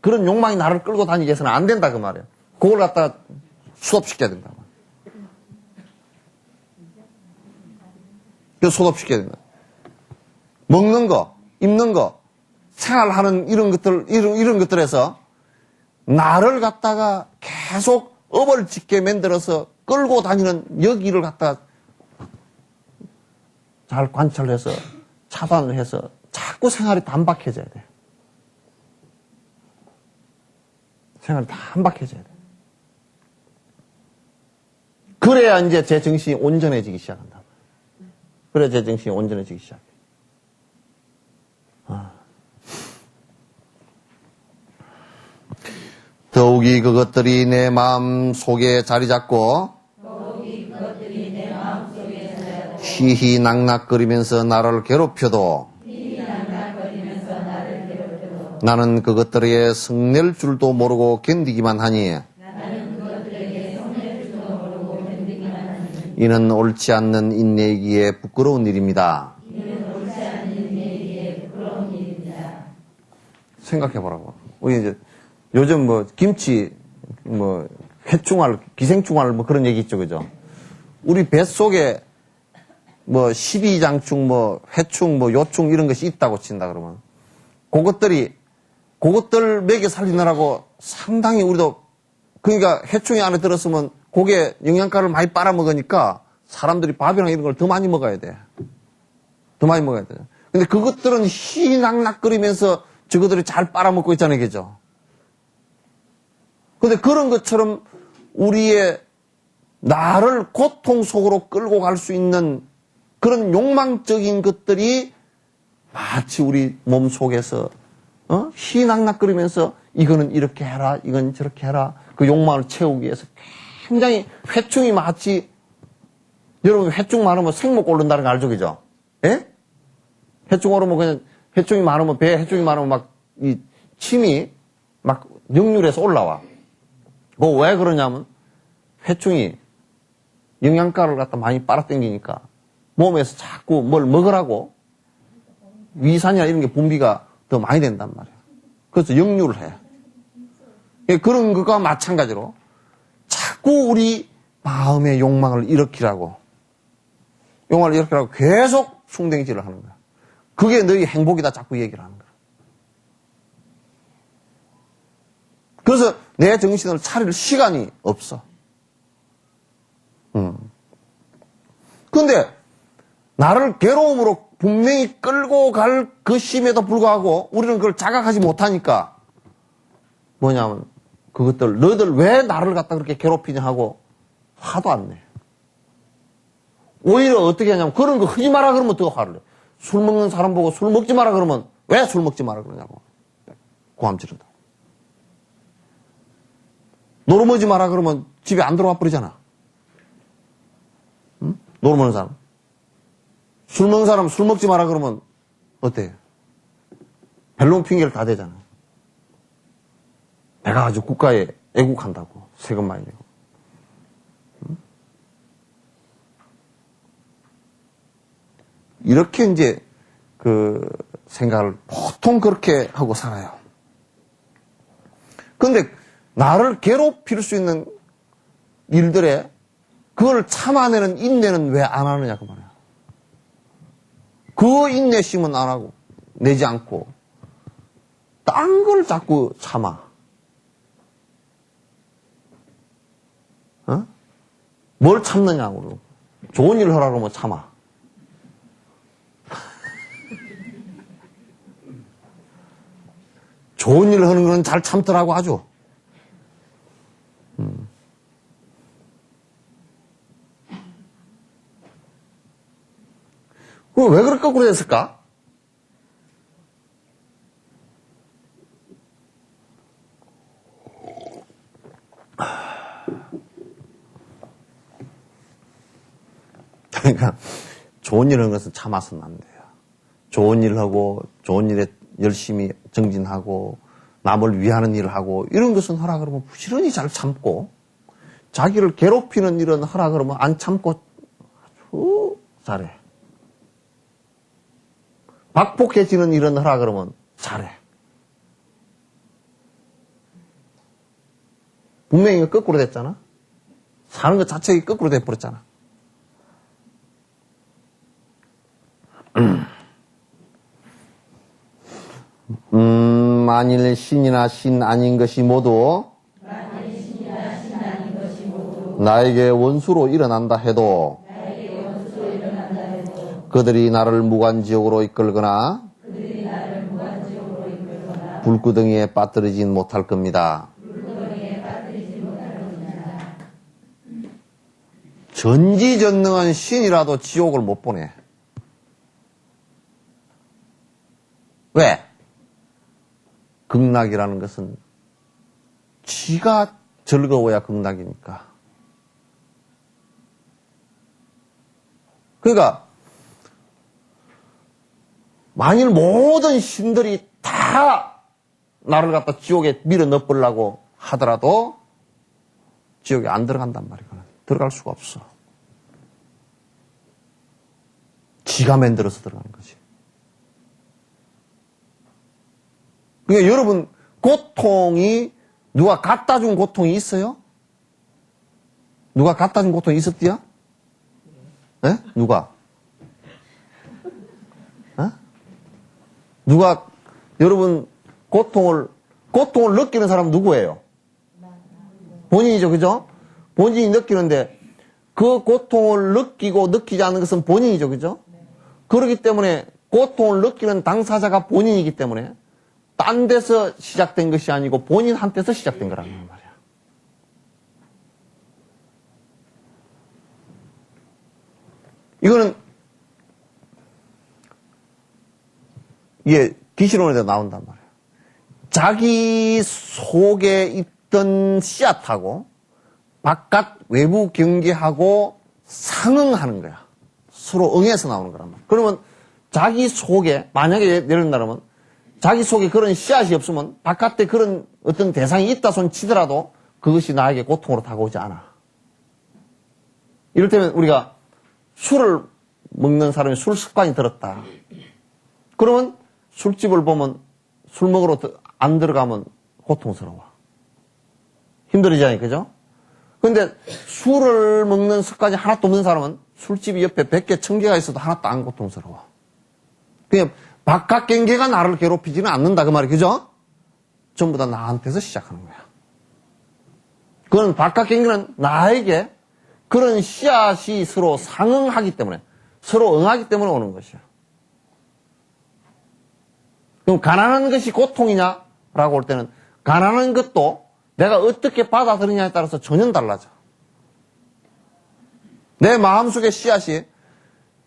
그런 욕망이 나를 끌고 다니게 해서는 안 된다 그 말이야. 그걸 갖다가 수업시켜야 된다. 그 수업시켜야 된다. 먹는 거, 입는 거, 생활하는 이런 것들에서 나를 갖다가 계속 업을 짓게 만들어서 끌고 다니는 여기를 갖다가 잘 관찰해서 차단을 해서 자꾸 생활이 단박해져야 돼. 생활이 단박해져야 돼. 그래야 이제 제 정신이 온전해지기 시작한다. 그래야 제 정신이 온전해지기 시작해. 더욱이 그것들이 내 마음 속에 자리 잡고 희희낙낙거리면서 나를 괴롭혀도 나는 그것들에게 성낼 줄도 모르고 견디기만 하니 이는 옳지 않는 인내이기에 부끄러운 일입니다. 생각해보라고. 우리 이제 요즘 뭐 김치 뭐 회충알 기생충알 뭐 그런 얘기 있죠, 그죠? 우리 뱃속에 뭐 12장충 뭐 회충 뭐 요충 이런 것이 있다고 친다 그러면 그것들 먹여 살리느라고 상당히 우리도 그러니까 회충이 안에 들었으면 고기에 영양가를 많이 빨아먹으니까 사람들이 밥이랑 이런 걸 더 많이 먹어야 돼. 더 많이 먹어야 돼. 근데 그것들은 희낙낙거리면서 저것들이 잘 빨아먹고 있잖아요, 그죠? 근데 그런 것처럼 우리의 나를 고통 속으로 끌고 갈 수 있는 그런 욕망적인 것들이 마치 우리 몸 속에서 희낙낙거리면서 이거는 이렇게 해라, 이건 저렇게 해라. 그 욕망을 채우기 위해서 굉장히 회충이 마치 여러분 회충 많으면 생목 오른다는 거 알죠, 그죠? 예? 회충 오르면 그냥 회충이 많으면 배에 회충이 많으면 막 이 침이 막 역류해서 올라와. 그거 왜 그러냐면 회충이 영양가를 갖다 많이 빨아당기니까 몸에서 자꾸 뭘 먹으라고 위산이나 이런 게 분비가 더 많이 된단 말이야. 그래서 역류를 해. 그런 것과 마찬가지로 자꾸 우리 마음의 욕망을 일으키라고 계속 숭댕질을 하는 거야. 그게 너희 행복이다 자꾸 얘기를 하는 거야. 그래서 내 정신을 차릴 시간이 없어. 근데 나를 괴로움으로 분명히 끌고 갈 그 심에도 불구하고 우리는 그걸 자각하지 못하니까 뭐냐면 너희들 왜 나를 갖다 그렇게 괴롭히냐 하고 화도 안 내. 오히려 어떻게 하냐면 그런 거 하지 마라 그러면 더 화를 내. 술 먹는 사람 보고 술 먹지 마라 그러면 왜 술 먹지 마라 그러냐고. 고함 지른다. 노름하지 마라 그러면 집에 안 들어와 버리잖아. 응? 노름하는 사람. 술 먹는 사람 술 먹지 마라 그러면 어때요? 별로 핑계를 다 대잖아. 내가 아주 국가에 애국한다고. 세금 많이 내고. 응? 이렇게 이제 그 생각을 보통 그렇게 하고 살아요. 근데 나를 괴롭힐 수 있는 일들에 그걸 참아내는 인내는 왜 안 하느냐 그 말이야. 그 인내심은 안 하고 내지 않고 딴 걸 자꾸 참아. 어? 뭘 참느냐고. 좋은 일을 하라 그러면 참아. 좋은 일을 하는 건 잘 참더라고 아주. 그럼 왜 그렇게 거꾸로 됐을까? 그러니까 좋은 일을 하는 것은 참아서는 안 돼요. 좋은 일을 하고 좋은 일에 열심히 정진하고 남을 위하는 일을 하고 이런 것은 하라 그러면 부지런히 잘 참고 자기를 괴롭히는 일은 하라 그러면 안 참고 아주 잘해. 박복해지는 일은 하라 그러면 잘해. 분명히 거꾸로 됐잖아. 사는 것 자체가 거꾸로 돼버렸잖아. 만일 신이나 신 아닌 것이 모두 나에게 원수로 일어난다 해도 그들이 나를 무간지옥으로 이끌거나 불구덩이에 빠뜨리진 못할 겁니다. 전지전능한 신이라도 지옥을 못 보내. 왜? 극락이라는 것은 지가 즐거워야 극락이니까. 그러니까 만일 모든 신들이 다 나를 갖다 지옥에 밀어 넣으려고 하더라도 지옥에 안 들어간단 말이거든. 들어갈 수가 없어. 지가 만들어서 들어가는 거지. 그러니까 여러분 고통이 누가 갖다 준 고통이 있어요? 누가 갖다 준 고통이 있었디야? 예? 누가? 어? 누가 여러분 고통을 느끼는 사람은 누구예요? 본인이죠, 그죠? 본인이 느끼는데 그 고통을 느끼고 느끼지 않는 것은 본인이죠, 그죠? 그렇기 때문에 고통을 느끼는 당사자가 본인이기 때문에 딴 데서 시작된 것이 아니고 본인한테서 시작된 거라는 말이야. 이거는 이게 기시론에도 나온단 말이야. 자기 속에 있던 씨앗하고 바깥 외부 경계하고 상응하는 거야. 서로 응해서 나오는 거란 말이야. 그러면 자기 속에 만약에 예를 든다면 자기 속에 그런 씨앗이 없으면 바깥에 그런 어떤 대상이 있다 손 치더라도 그것이 나에게 고통으로 다가오지 않아. 이를테면 우리가 술을 먹는 사람이 술 습관이 들었다. 그러면 술집을 보면 술 먹으러 안 들어가면 고통스러워. 힘들어지잖아요, 그죠? 근데 술을 먹는 습관이 하나도 없는 사람은 술집이 옆에 100개, 1000개가 있어도 하나도 안 고통스러워. 그냥 바깥 경계가 나를 괴롭히지는 않는다 그 말이에요. 그죠? 전부 다 나한테서 시작하는 거야. 그건 바깥 경계는 나에게 그런 씨앗이 서로 상응하기 때문에 서로 응하기 때문에 오는 것이야. 그럼 가난한 것이 고통이냐라고 할 때는 가난한 것도 내가 어떻게 받아들이냐에 따라서 전혀 달라져. 내 마음속의 씨앗이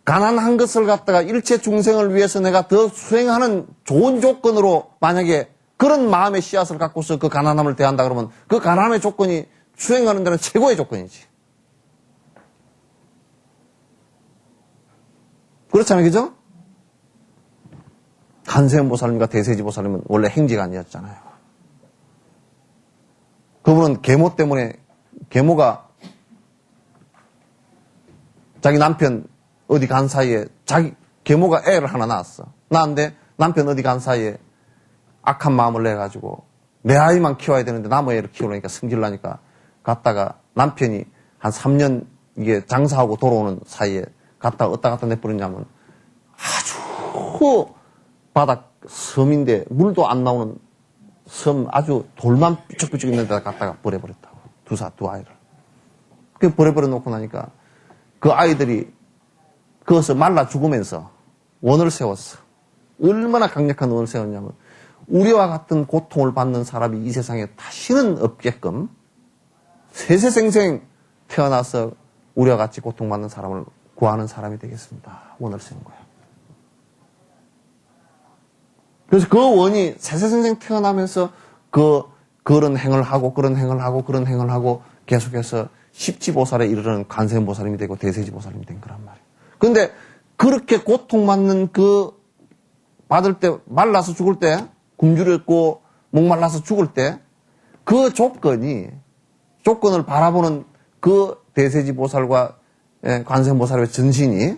가난한 것을 갖다가 일체 중생을 위해서 내가 더 수행하는 좋은 조건으로 만약에 그런 마음의 씨앗을 갖고서 그 가난함을 대한다 그러면 그 가난함의 조건이 수행하는 데는 최고의 조건이지. 그렇잖아요, 그죠? 관세음보살님과 대세지보살님은 원래 행지관이었잖아요. 그분은 계모 때문에, 계모가 자기 남편 어디 간 사이에, 계모가 애를 하나 낳았어. 낳았는데 남편 어디 간 사이에 악한 마음을 내가지고 내 아이만 키워야 되는데 남의 애를 키우려니까 승질나니까 갔다가 남편이 한 3년 이게 장사하고 돌아오는 사이에 갔다가 어디다 갖다 내버렸냐면 아주 바닥 섬인데 물도 안 나오는 섬 아주 돌만 삐쭉삐쭉 있는 데다 갖다가 버려버렸다고. 두 아이를. 그 버려버려 놓고 나니까 그 아이들이 그것을 말라 죽으면서 원을 세웠어. 얼마나 강력한 원을 세웠냐면 우리와 같은 고통을 받는 사람이 이 세상에 다시는 없게끔 세세생생 태어나서 우리와 같이 고통받는 사람을 구하는 사람이 되겠습니다. 원을 세운 거야. 그래서 그 원이 세세생생 태어나면서 그런 행을 하고 그런 행을 하고 계속해서 십지보살에 이르는 관세음보살님이 되고 대세지보살님이 된 거란 말이에요. 근데 그렇게 고통받는 받을 때 말라서 죽을 때 굶주렸고 목말라서 죽을 때 그 조건을 바라보는 그 대세지보살과 관세음보살의 전신이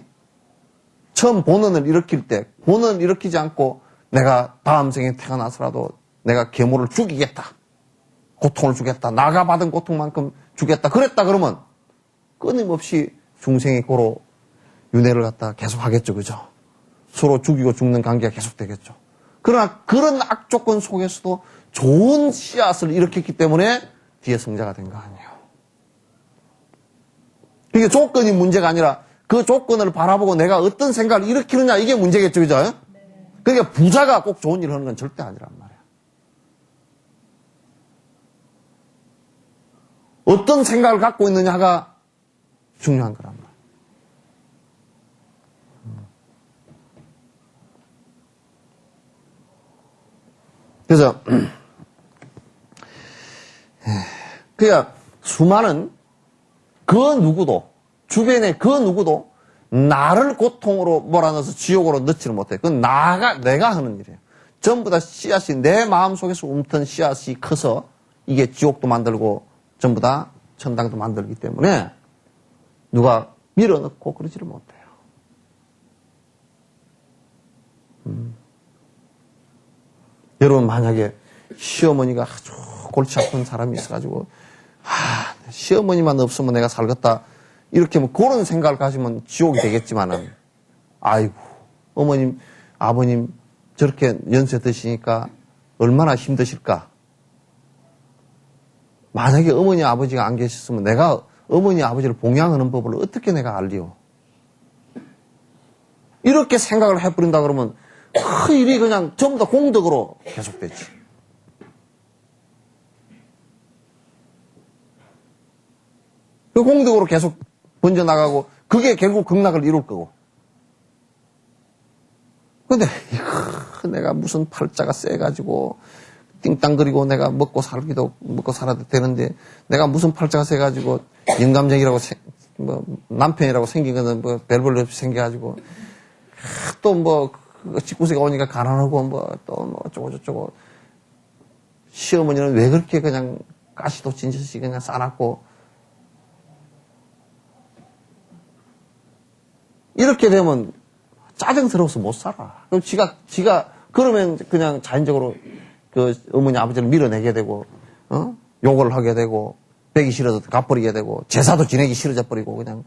처음 본원을 일으킬 때 본원을 일으키지 않고 내가 다음 생에 태어나서라도 내가 계모를 죽이겠다. 고통을 주겠다. 나가 받은 고통만큼 주겠다. 그랬다 그러면 끊임없이 중생이 고로 윤회를 갖다 계속 하겠죠. 그죠? 서로 죽이고 죽는 관계가 계속 되겠죠. 그러나 그런 악조건 속에서도 좋은 씨앗을 일으켰기 때문에 뒤에 성자가 된 거 아니에요. 이게 조건이 문제가 아니라 그 조건을 바라보고 내가 어떤 생각을 일으키느냐 이게 문제겠죠. 그죠? 그러니까 부자가 꼭 좋은 일을 하는 건 절대 아니란 말이야. 어떤 생각을 갖고 있느냐가 중요한 거란 말이야. 그래서 그러니까 수많은 그 누구도 주변의 그 누구도 나를 고통으로 몰아넣어서 지옥으로 넣지를 못해. 그건 내가 하는 일이에요. 전부 다 씨앗이 내 마음속에서 움튼 씨앗이 커서 이게 지옥도 만들고 전부 다 천당도 만들기 때문에 누가 밀어넣고 그러지를 못해요. 여러분 만약에 시어머니가 아주 골치 아픈 사람이 있어가지고 시어머니만 없으면 내가 살겠다 이렇게 뭐 그런 생각을 가지면 지옥이 되겠지만은 아이고 어머님 아버님 저렇게 연세 드시니까 얼마나 힘드실까. 만약에 어머니 아버지가 안 계셨으면 내가 어머니 아버지를 봉양하는 법을 어떻게 내가 알리요. 이렇게 생각을 해버린다 그러면 그 일이 그냥 전부 다 공덕으로 계속되지. 그 공덕으로 계속 번져나가고 그게 결국 극락을 이룰 거고. 근데 내가 무슨 팔자가 세가지고 띵땅거리고 내가 먹고 살아도 되는데 내가 무슨 팔자가 세가지고 영감쟁이라고 남편이라고 생긴 거는 뭐 별별 없이 생겨가지고 또 뭐 집구석에 오니까 가난하고 또 어쩌고저쩌고 시어머니는 왜 그렇게 그냥 가시도 진저시 그냥 싸놨고 이렇게 되면 짜증스러워서 못 살아. 그럼 지가 그러면 그냥 자연적으로 그 어머니 아버지를 밀어내게 되고 욕을 하게 되고 배기 싫어서 갚버리게 되고 제사도 지내기 싫어져 버리고 그냥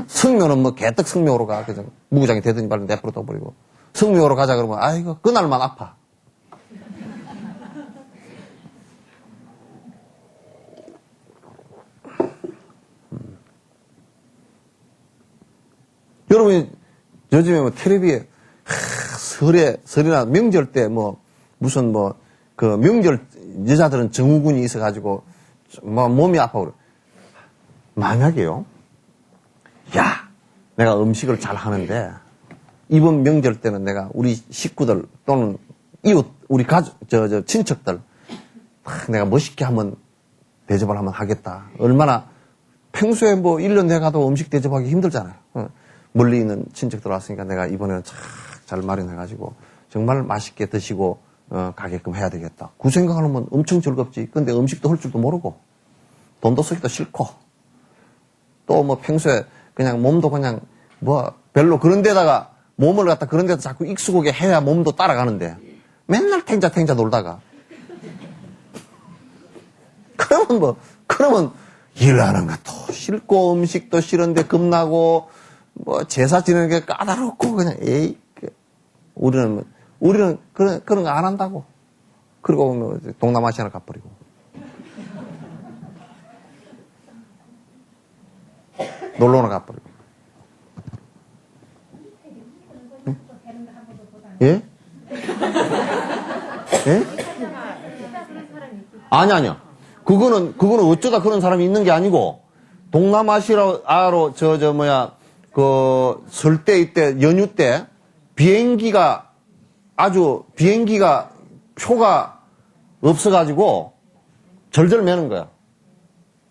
성묘는 뭐 개떡 성묘로 가 그냥 무구장이 되든지 말든 내버려 둬버리고 성묘로 가자 그러면 아이고 그날만 아파. 여러분이 요즘에 뭐 텔레비에 설이나 명절 때 무슨 그 명절 여자들은 증후군이 있어가지고 몸이 아파 그래. 만약에요. 야 내가 음식을 잘 하는데 이번 명절 때는 내가 우리 식구들 또는 이웃, 우리 가족, 친척들 내가 멋있게 한번 대접을 한번 하겠다. 얼마나 평소에 뭐 1년 내가도 음식 대접하기 힘들잖아요. 멀리 있는 친척들 왔으니까 내가 이번에는 잘 마련해가지고 정말 맛있게 드시고 가게끔 해야 되겠다. 그 생각하면 엄청 즐겁지. 근데 음식도 할 줄도 모르고 돈도 쓰기도 싫고 또 뭐 평소에 그냥 몸도 그냥 뭐 별로 그런 데다가 몸을 갖다 그런 데다 자꾸 익숙하게 해야 몸도 따라가는데 맨날 탱자 놀다가 그러면 일하는 것도 싫고 음식도 싫은데 겁나고 뭐 제사 지내는 게 까다롭고 그냥 에이 우리는 그런 거 안 한다고. 그리고 뭐 동남아시아를 가버리고. 놀러나 가버리고. 응? 예? 예? 아니야. 그거는 어쩌다 그런 사람이 있는 게 아니고, 동남아시아로, 설 때, 이때, 연휴 때, 비행기가 표가 없어가지고, 절절 매는 거야.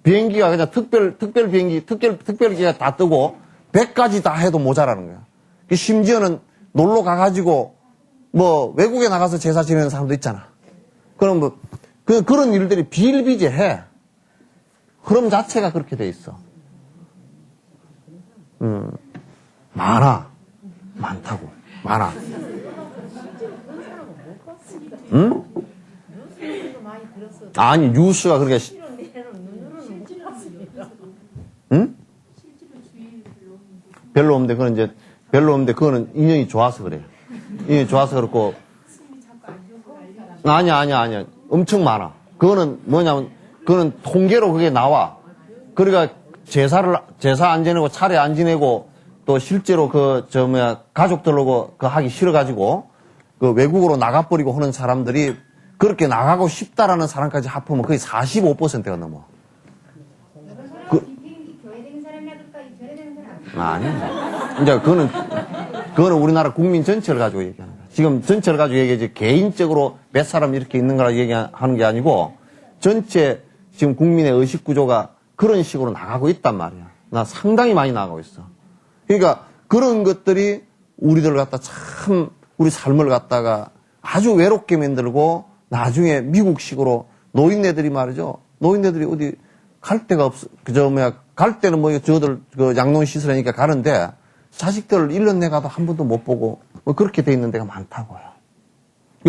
비행기가 그냥 특별기가 다 뜨고, 100까지 다 해도 모자라는 거야. 심지어는 놀러 가가지고, 뭐, 외국에 나가서 제사 지내는 사람도 있잖아. 그럼 뭐, 그런 일들이 비일비재해. 흐름 자체가 그렇게 돼 있어. 많다고. 많아. 응? 아니, 뉴스가 그렇게, 응? 별로 없는데, 그거는 인연이 좋아서 그래. 인연이 좋아서 그렇고, 아니야. 엄청 많아. 그거는 뭐냐면, 그거는 통계로 그게 나와. 그러니까 제사 안 지내고 차례 안 지내고 또 실제로 가족들하고 하기 싫어가지고 그 외국으로 나가버리고 하는 사람들이 그렇게 나가고 싶다라는 사람까지 합하면 거의 45%가 넘어. 아니. 이제 그거는 우리나라 국민 전체를 가지고 얘기하는 거야. 지금 전체를 가지고 얘기하지 개인적으로 몇 사람 이렇게 있는 거라 얘기하는 게 아니고 전체 지금 국민의 의식 구조가 그런 식으로 나가고 있단 말이야. 나 상당히 많이 나가고 있어. 그러니까 그런 것들이 우리들 갖다 참 우리 삶을 갖다가 아주 외롭게 만들고 나중에 미국식으로 노인네들이 말이죠. 노인네들이 어디 갈 데가 없어. 갈 때는 뭐 저들 양농시설이니까 가는데 자식들 1년 내가도 한 번도 못 보고 뭐 그렇게 돼 있는 데가 많다고요.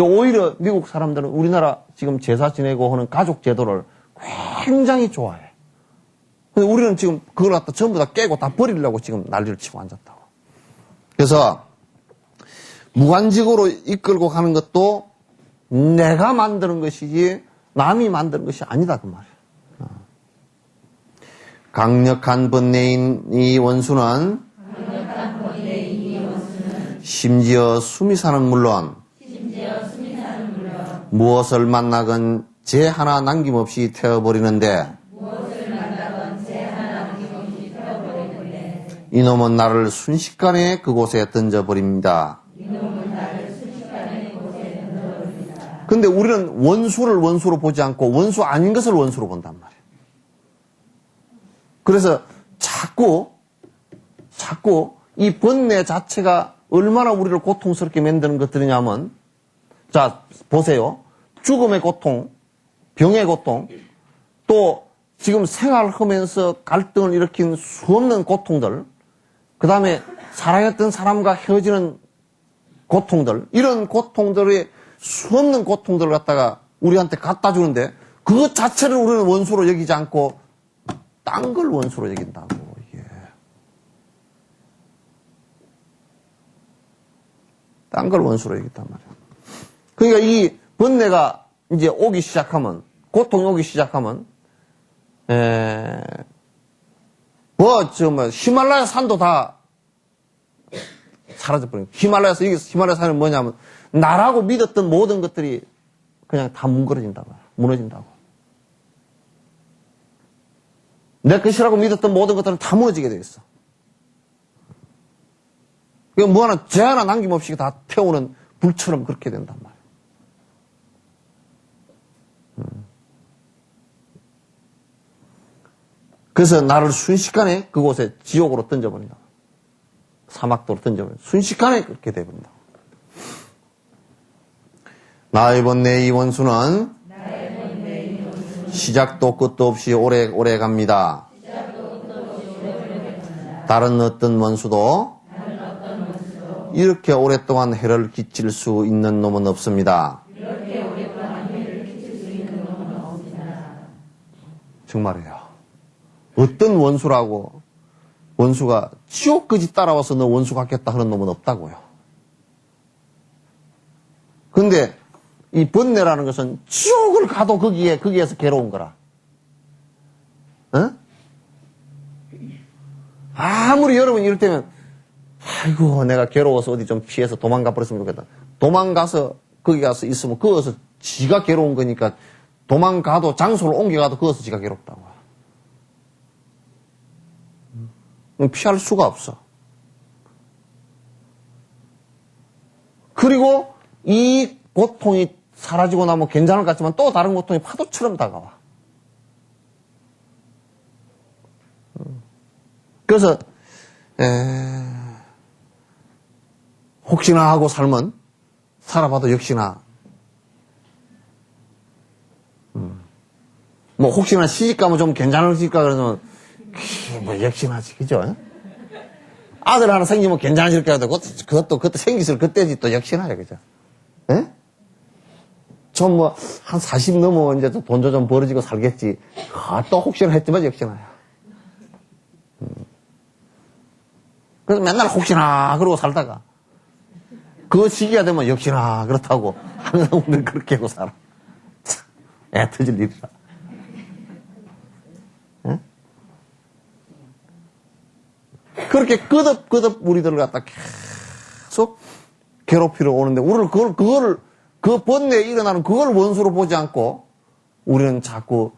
오히려 미국 사람들은 우리나라 지금 제사 지내고 하는 가족 제도를 굉장히 좋아해. 근데 우리는 지금 그걸 갖다 전부 다 깨고 다 버리려고 지금 난리를 치고 앉았다고. 그래서 무관직으로 이끌고 가는 것도 내가 만드는 것이지 남이 만드는 것이 아니다 그 말이야. 강력한 번뇌인 이 원수는 심지어 수미사는 물론 무엇을 만나건 죄 하나 남김없이 태워버리는데 이놈은 나를 순식간에 그곳에 던져버립니다. 근데 우리는 원수를 원수로 보지 않고 원수 아닌 것을 원수로 본단 말이에요. 그래서 자꾸 이 번뇌 자체가 얼마나 우리를 고통스럽게 만드는 것들이냐면, 자, 보세요. 죽음의 고통, 병의 고통, 또 지금 생활하면서 갈등을 일으킨 수없는 고통들, 그 다음에 사랑했던 사람과 헤어지는 고통들, 이런 고통들의 수없는 고통들을 갖다가 우리한테 갖다 주는데, 그것 자체를 우리는 원수로 여기지 않고 딴 걸 원수로 여긴다고, 이게. 딴 걸 원수로 여긴단 말이야. 그러니까 이 번뇌가 이제 오기 시작하면, 고통이 오기 시작하면, 히말라야 산도 다 사라져버린 거예요. 히말라야 산은 뭐냐면, 나라고 믿었던 모든 것들이 그냥 다 뭉그러진다고, 무너진다고. 내 것이라고 믿었던 모든 것들은 다 무너지게 돼 있어. 뭐 하나, 죄 하나 남김없이 다 태우는 불처럼 그렇게 된단 말이에요. 그래서 나를 순식간에 그곳에 지옥으로 던져버린다. 사막도로 던져버린다. 순식간에 그렇게 돼버린다. 나의 번뇌 이 원수는 시작도 끝도 없이 오래 갑니다. 다른 어떤 원수도 이렇게 오랫동안 해를 끼칠 수 있는 놈은 없습니다. 정말이에요. 어떤 원수라고 원수가 지옥까지 따라와서 너 원수 같겠다 하는 놈은 없다고요. 근데 이 번뇌라는 것은 지옥을 가도 거기에서 괴로운 거라. 어? 아무리 여러분 이럴 때면 아이고 내가 괴로워서 어디 좀 피해서 도망가 버렸으면 좋겠다. 도망가서 거기 가서 있으면 거기서 지가 괴로운 거니까 도망가도 장소를 옮겨가도 거기서 지가 괴롭다고. 피할 수가 없어. 그리고 이 고통이 사라지고 나면 괜찮을 것 같지만 또 다른 고통이 파도처럼 다가와. 그래서 혹시나 하고 살면 살아봐도 역시나 뭐 혹시나 시집가면 좀 괜찮을까 그러면 뭐 역시나지 그죠? 아들 하나 생기면 괜찮아질까 해도 그것도 생기실 그때지 또 역시나요 그죠? 예? 좀 뭐 한 40 넘어 이제 돈 좀 벌어지고 살겠지. 또 혹시나 했지만 역시나요. 그래서 맨날 혹시나 그러고 살다가 그 시기가 되면 역시나 그렇다고 항상 우리는 그렇게 하고 살아. 애 터질 일이라. 응? 그렇게 끄덕끄덕 우리들을 갖다 계속 괴롭히러 오는데 우리는 그 번뇌에 일어나는 그걸 원수로 보지 않고 우리는 자꾸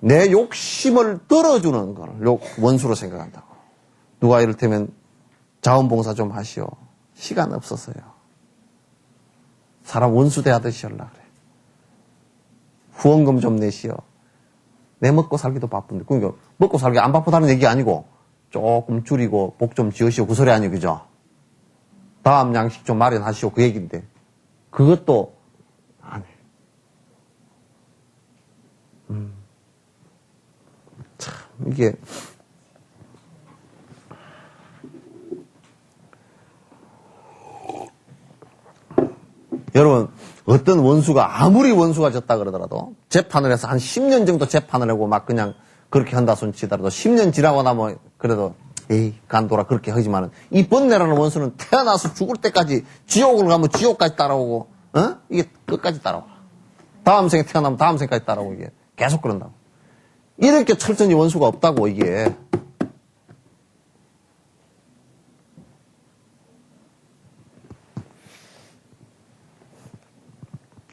내 욕심을 떨어주는 걸 원수로 생각한다고. 누가 이를테면 자원봉사 좀 하시오. 시간 없어서요. 사람 원수 대하듯이 하려고 그래. 후원금 좀 내시오. 내 먹고 살기도 바쁜데. 그러니까 먹고 살기 안 바쁘다는 얘기 아니고 조금 줄이고 복 좀 지으시오. 그 소리 아니에요. 그죠? 다음 양식 좀 마련하시오. 그 얘기인데. 그것도 안 해. 참, 이게. 여러분, 어떤 원수가 아무리 원수가 졌다 그러더라도 재판을 해서 한 10년 정도 재판을 하고 막 그냥 그렇게 한다 손 치더라도 10년 지나고 나면 그래도 에이 간도라 그렇게 하지만은 이 번뇌라는 원수는 태어나서 죽을 때까지 지옥을 가면 지옥까지 따라오고 이게 끝까지 따라와. 다음 생에 태어나면 다음 생까지 따라오고 이게 계속 그런다고. 이렇게 철저히 원수가 없다고 이게.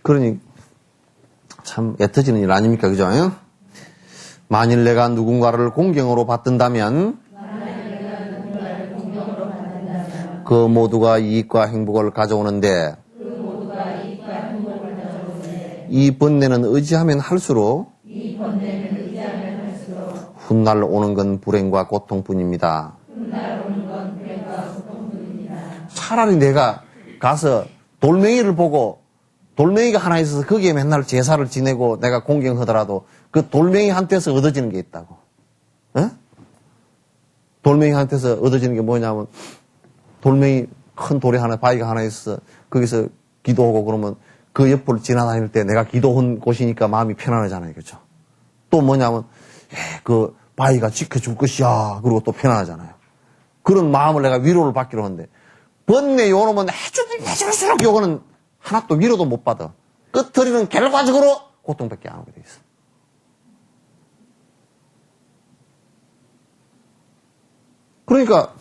그러니 참 애터지는 일 아닙니까? 그죠? 만일 내가 누군가를 공경으로 받든다면 그 모두가 이익과 행복을 가져오는데 이 번뇌는 의지하면 할수록 훗날 오는 건 불행과 고통뿐입니다. 차라리 내가 가서 돌멩이를 보고 돌멩이가 하나 있어서 거기에 맨날 제사를 지내고 내가 공경하더라도 그 돌멩이한테서 얻어지는 게 있다고. 에? 돌멩이한테서 얻어지는 게 뭐냐면 돌멩이 큰 돌이 하나 바위가 하나 있어서 거기서 기도하고 그러면 그 옆을 지나다닐 때 내가 기도한 곳이니까 마음이 편안하잖아요. 그렇죠? 또 뭐냐면 그 바위가 지켜줄 것이야. 그리고 또 편안하잖아요. 그런 마음을 내가 위로를 받기로 하는데 번뇌 요놈은 해줄수록 요거는 하나도 위로도 못 받아. 끝터리는 결과적으로 고통밖에 안 오게 돼 있어. 그러니까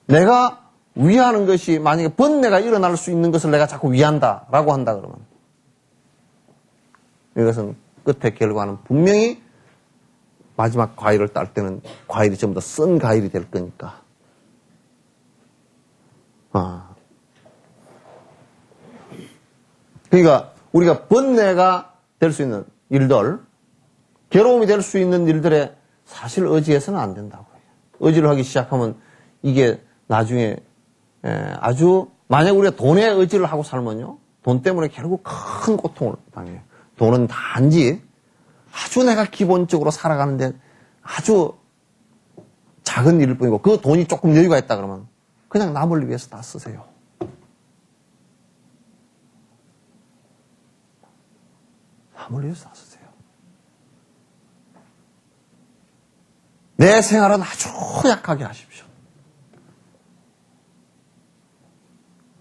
내가 위하는 것이 만약에 번뇌가 일어날 수 있는 것을 내가 자꾸 위한다라고 한다 그러면 이것은 끝의 결과는 분명히 마지막 과일을 딸 때는 과일이 전부 다 쓴 과일이 될 거니까 그러니까 우리가 번뇌가 될 수 있는 일들, 괴로움이 될 수 있는 일들에 사실 의지해서는 안 된다고요. 의지를 하기 시작하면 이게 나중에 아주 만약 우리가 돈에 의지를 하고 살면요. 돈 때문에 결국 큰 고통을 당해요. 돈은 단지 아주 내가 기본적으로 살아가는데 아주 작은 일일 뿐이고 그 돈이 조금 여유가 있다 그러면 그냥 남을 위해서 다 쓰세요. 남을 위해서 다 쓰세요. 내 생활은 아주 약하게 하십시오.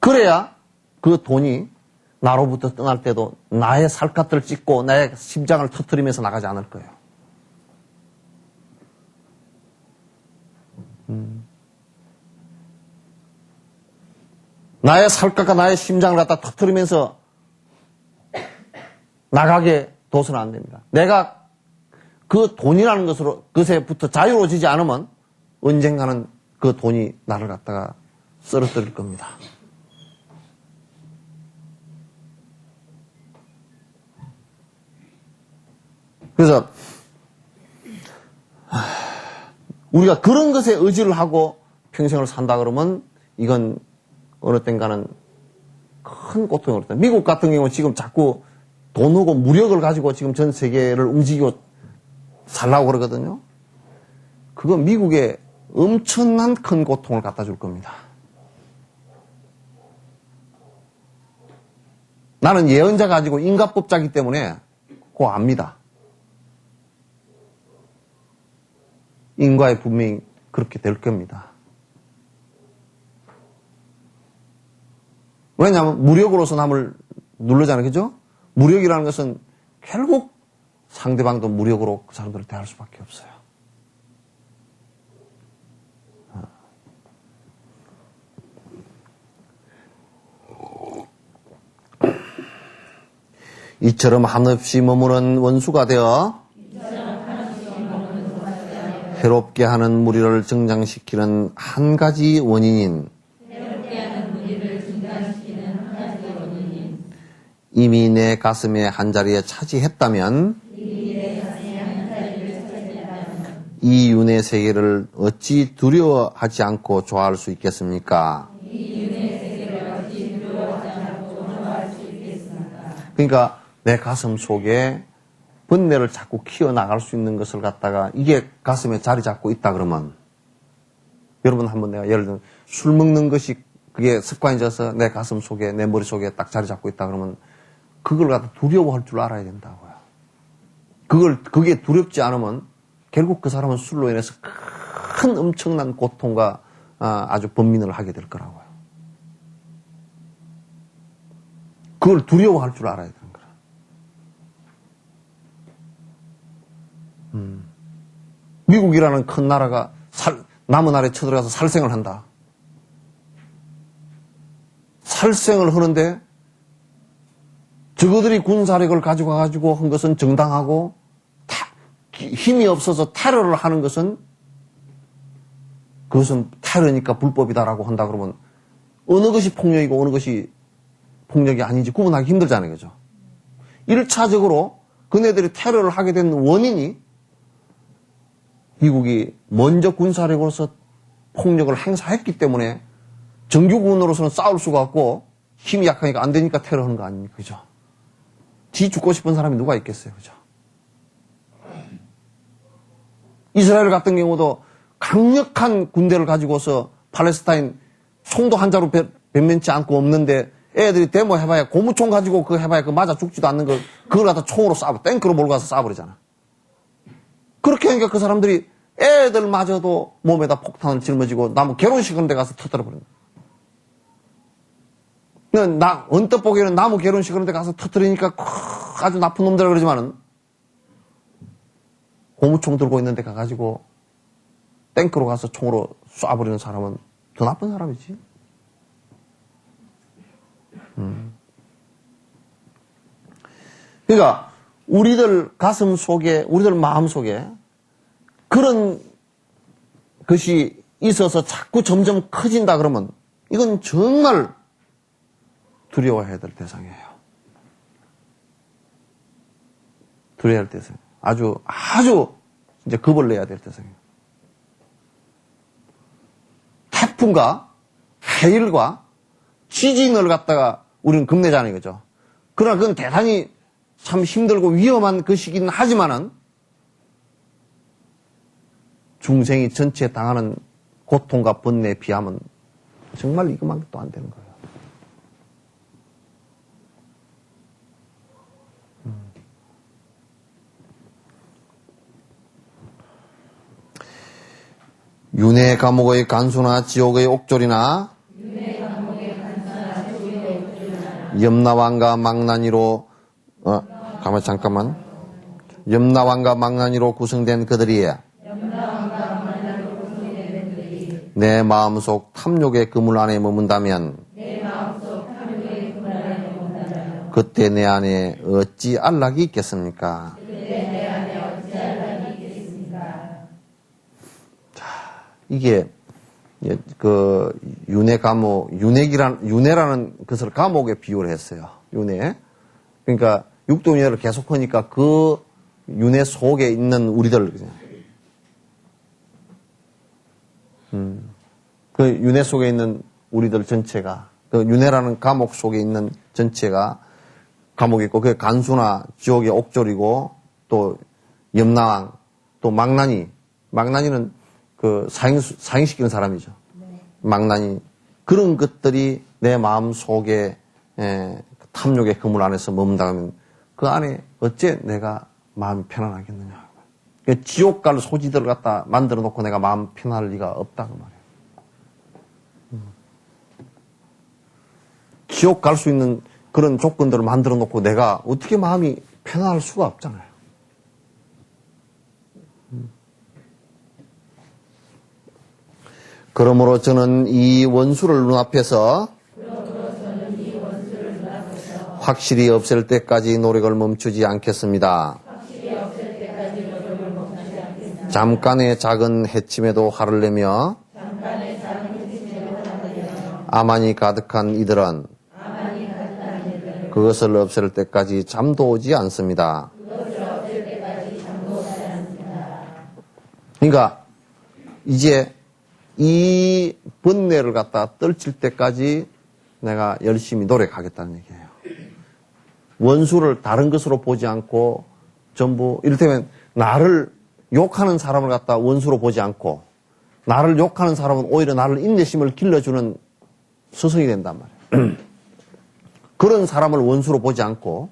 그래야 그 돈이 나로부터 떠날 때도 나의 살갗을 찢고 나의 심장을 터뜨리면서 나가지 않을 거예요. 나의 살갗과 나의 심장을 갖다 터뜨리면서 나가게 둬서는 안 됩니다. 내가 그 돈이라는 것에부터 자유로워지지 않으면 언젠가는 그 돈이 나를 갖다가 쓰러뜨릴 겁니다. 그래서 우리가 그런 것에 의지를 하고 평생을 산다 그러면 이건 어느 땐가는 큰 고통이 올 때. 미국 같은 경우는 지금 자꾸 돈하고 무력을 가지고 지금 전 세계를 움직이고 살라고 그러거든요. 그건 미국에 엄청난 큰 고통을 갖다 줄 겁니다. 나는 예언자 가지고 인과법자이기 때문에 그거 압니다. 인과에 분명히 그렇게 될 겁니다. 왜냐하면 무력으로서 남을 누르잖아요. 그죠? 무력이라는 것은 결국 상대방도 무력으로 그 사람들을 대할 수밖에 없어요. 이처럼 한없이 머무는 원수가 되어 해롭게 하는 무리를 증장시키는 한 가지 원인인 이미 내 가슴의 한자리에 차지했다면 이 윤의 세계를 어찌 두려워하지 않고 좋아할 수 있겠습니까? 그러니까 내 가슴 속에 번뇌를 자꾸 키워나갈 수 있는 것을 갖다가 이게 가슴에 자리 잡고 있다 그러면 여러분 한번 내가 예를 들면 술 먹는 것이 그게 습관이 져서 내 가슴 속에 내 머릿속에 딱 자리 잡고 있다 그러면 그걸 갖다 두려워할 줄 알아야 된다고요. 그게 두렵지 않으면 결국 그 사람은 술로 인해서 큰 엄청난 고통과 아주 번민을 하게 될 거라고요. 그걸 두려워할 줄 알아야 되는 거라. 미국이라는 큰 나라가 남은 아래 쳐들어가서 살생을 한다. 살생을 하는데 저거들이 군사력을 가지고 가지고 한 것은 정당하고 힘이 없어서 테러를 하는 것은 그것은 테러니까 불법이다라고 한다 그러면 어느 것이 폭력이고 어느 것이 폭력이 아닌지 구분하기 힘들잖아요. 그죠? 1차적으로 그네들이 테러를 하게 된 원인이 미국이 먼저 군사력으로서 폭력을 행사했기 때문에 정규군으로서는 싸울 수가 없고 힘이 약하니까 안 되니까 테러하는 거 아닙니까? 그죠? 지 죽고 싶은 사람이 누가 있겠어요? 그죠? 이스라엘 같은 경우도 강력한 군대를 가지고서 팔레스타인 총도 한 자루 변면치 않고 없는데 애들이 데모해봐야 고무총 가지고 그거 해봐야 그 맞아 죽지도 않는 걸 그걸 갖다 총으로 쏴버 탱크로 몰고 가서 쏴버리잖아. 그렇게 하니까 그 사람들이 애들마저도 몸에다 폭탄을 짊어지고 나무 결혼식 그런 데 가서 터뜨려버린다. 나 언뜻 보기에는 나무 결혼식 그런 데 가서 터뜨리니까 아주 나쁜 놈들이라 그러지만은 고무총 들고 있는 데 가가지고 탱크로 가서 총으로 쏴버리는 사람은 더 나쁜 사람이지. 그러니까 우리들 가슴 속에 우리들 마음 속에 그런 것이 있어서 자꾸 점점 커진다 그러면 이건 정말 두려워해야 될 대상이에요. 두려워해야 될 대상. 아주 이제 겁을 내야 될 대상이에요. 태풍과 해일과 지진을 갖다가 우리는 겁내잖아요, 그죠? 그러나 그건 대단히 참 힘들고 위험한 것이긴 하지만은 중생이 전체에 당하는 고통과 번뇌에 비하면 정말 이것만도 안 되는 거예요. 윤회 감옥의 간수나 지옥의 옥졸이나 염라왕과 망나니로 잠깐만. 염라왕과 망나니로 구성된 그들이 내 마음속 탐욕의 그물 안에 머문다면 그때 내 안에 어찌 안락이 있겠습니까? 자, 이게 그 윤회 감옥, 윤회라는 것을 감옥에 비유를 했어요. 윤회. 그러니까 육도윤회를 계속하니까 그 윤회 속에 있는 우리들, 그 윤회 속에 있는 우리들 전체가, 그 윤회라는 감옥 속에 있는 전체가 감옥이 있고, 그게 간수나 지옥의 옥졸이고, 또 염라왕, 또 망나니는 그 사형시키는 사람이죠. 망나니. 그런 것들이 내 마음 속에 탐욕의 그물 안에서 머문다 하면 그 안에 어째 내가 마음이 편안하겠느냐. 지옥 갈 소지들을 갖다 만들어 놓고 내가 마음 편안할 리가 없다고 말이에요. 지옥 갈 수 있는 그런 조건들을 만들어 놓고 내가 어떻게 마음이 편안할 수가 없잖아요. 그러므로 저는 이 원수를 눈앞에서 확실히 없앨 때까지 노력을 멈추지 않겠습니다. 잠깐의 작은 해침에도 화를 내며 아만이 가득한 이들은 그것을 없앨 때까지 잠도 오지 않습니다. 그러니까 이제 이 번뇌를 갖다 떨칠 때까지 내가 열심히 노력하겠다는 얘기예요. 원수를 다른 것으로 보지 않고 전부 이를테면 나를 욕하는 사람을 갖다 원수로 보지 않고 나를 욕하는 사람은 오히려 나를 인내심을 길러주는 스승이 된단 말이에요. 그런 사람을 원수로 보지 않고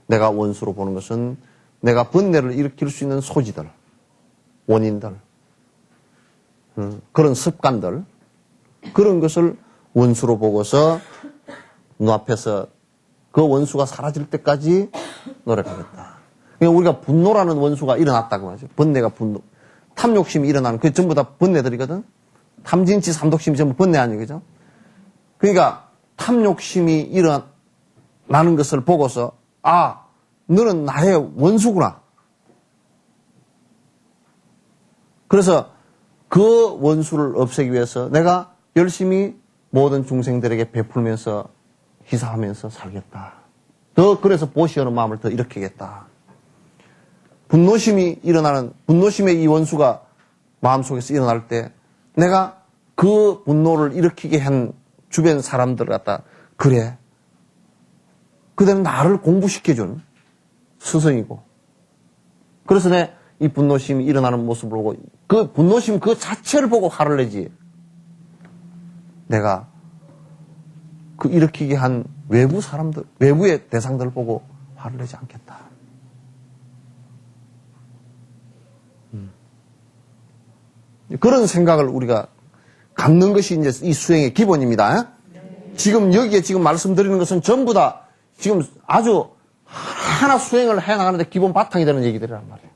내가 원수로 보는 것은 내가 번뇌를 일으킬 수 있는 소지들, 원인들, 그런 습관들, 그런 것을 원수로 보고서 눈앞에서 그 원수가 사라질 때까지 노력하겠다. 그러니까 우리가 분노라는 원수가 일어났다고 하죠. 번뇌가 분노. 탐욕심이 일어나는, 그게 전부 다 번뇌들이거든. 탐진치, 삼독심이 전부 번뇌 아니에요. 그죠? 그러니까 탐욕심이 일어나는 것을 보고서 아, 너는 나의 원수구나. 그래서 그 원수를 없애기 위해서 내가 열심히 모든 중생들에게 베풀면서 희사하면서 살겠다. 더 그래서 보시하는 마음을 더 일으키겠다. 분노심이 일어나는, 분노심의 이 원수가 마음속에서 일어날 때 내가 그 분노를 일으키게 한 주변 사람들을 갖다 그래. 그들은 나를 공부시켜준 스승이고. 그래서 내 이 분노심이 일어나는 모습을 보고 그 분노심 그 자체를 보고 화를 내지. 내가 그 일으키게 한 외부 사람들, 외부의 대상들을 보고 화를 내지 않겠다. 그런 생각을 우리가 갖는 것이 이제 이 수행의 기본입니다. 지금 여기에 지금 말씀드리는 것은 전부 다 지금 아주 하나 수행을 해 나가는데 기본 바탕이 되는 얘기들이란 말이에요.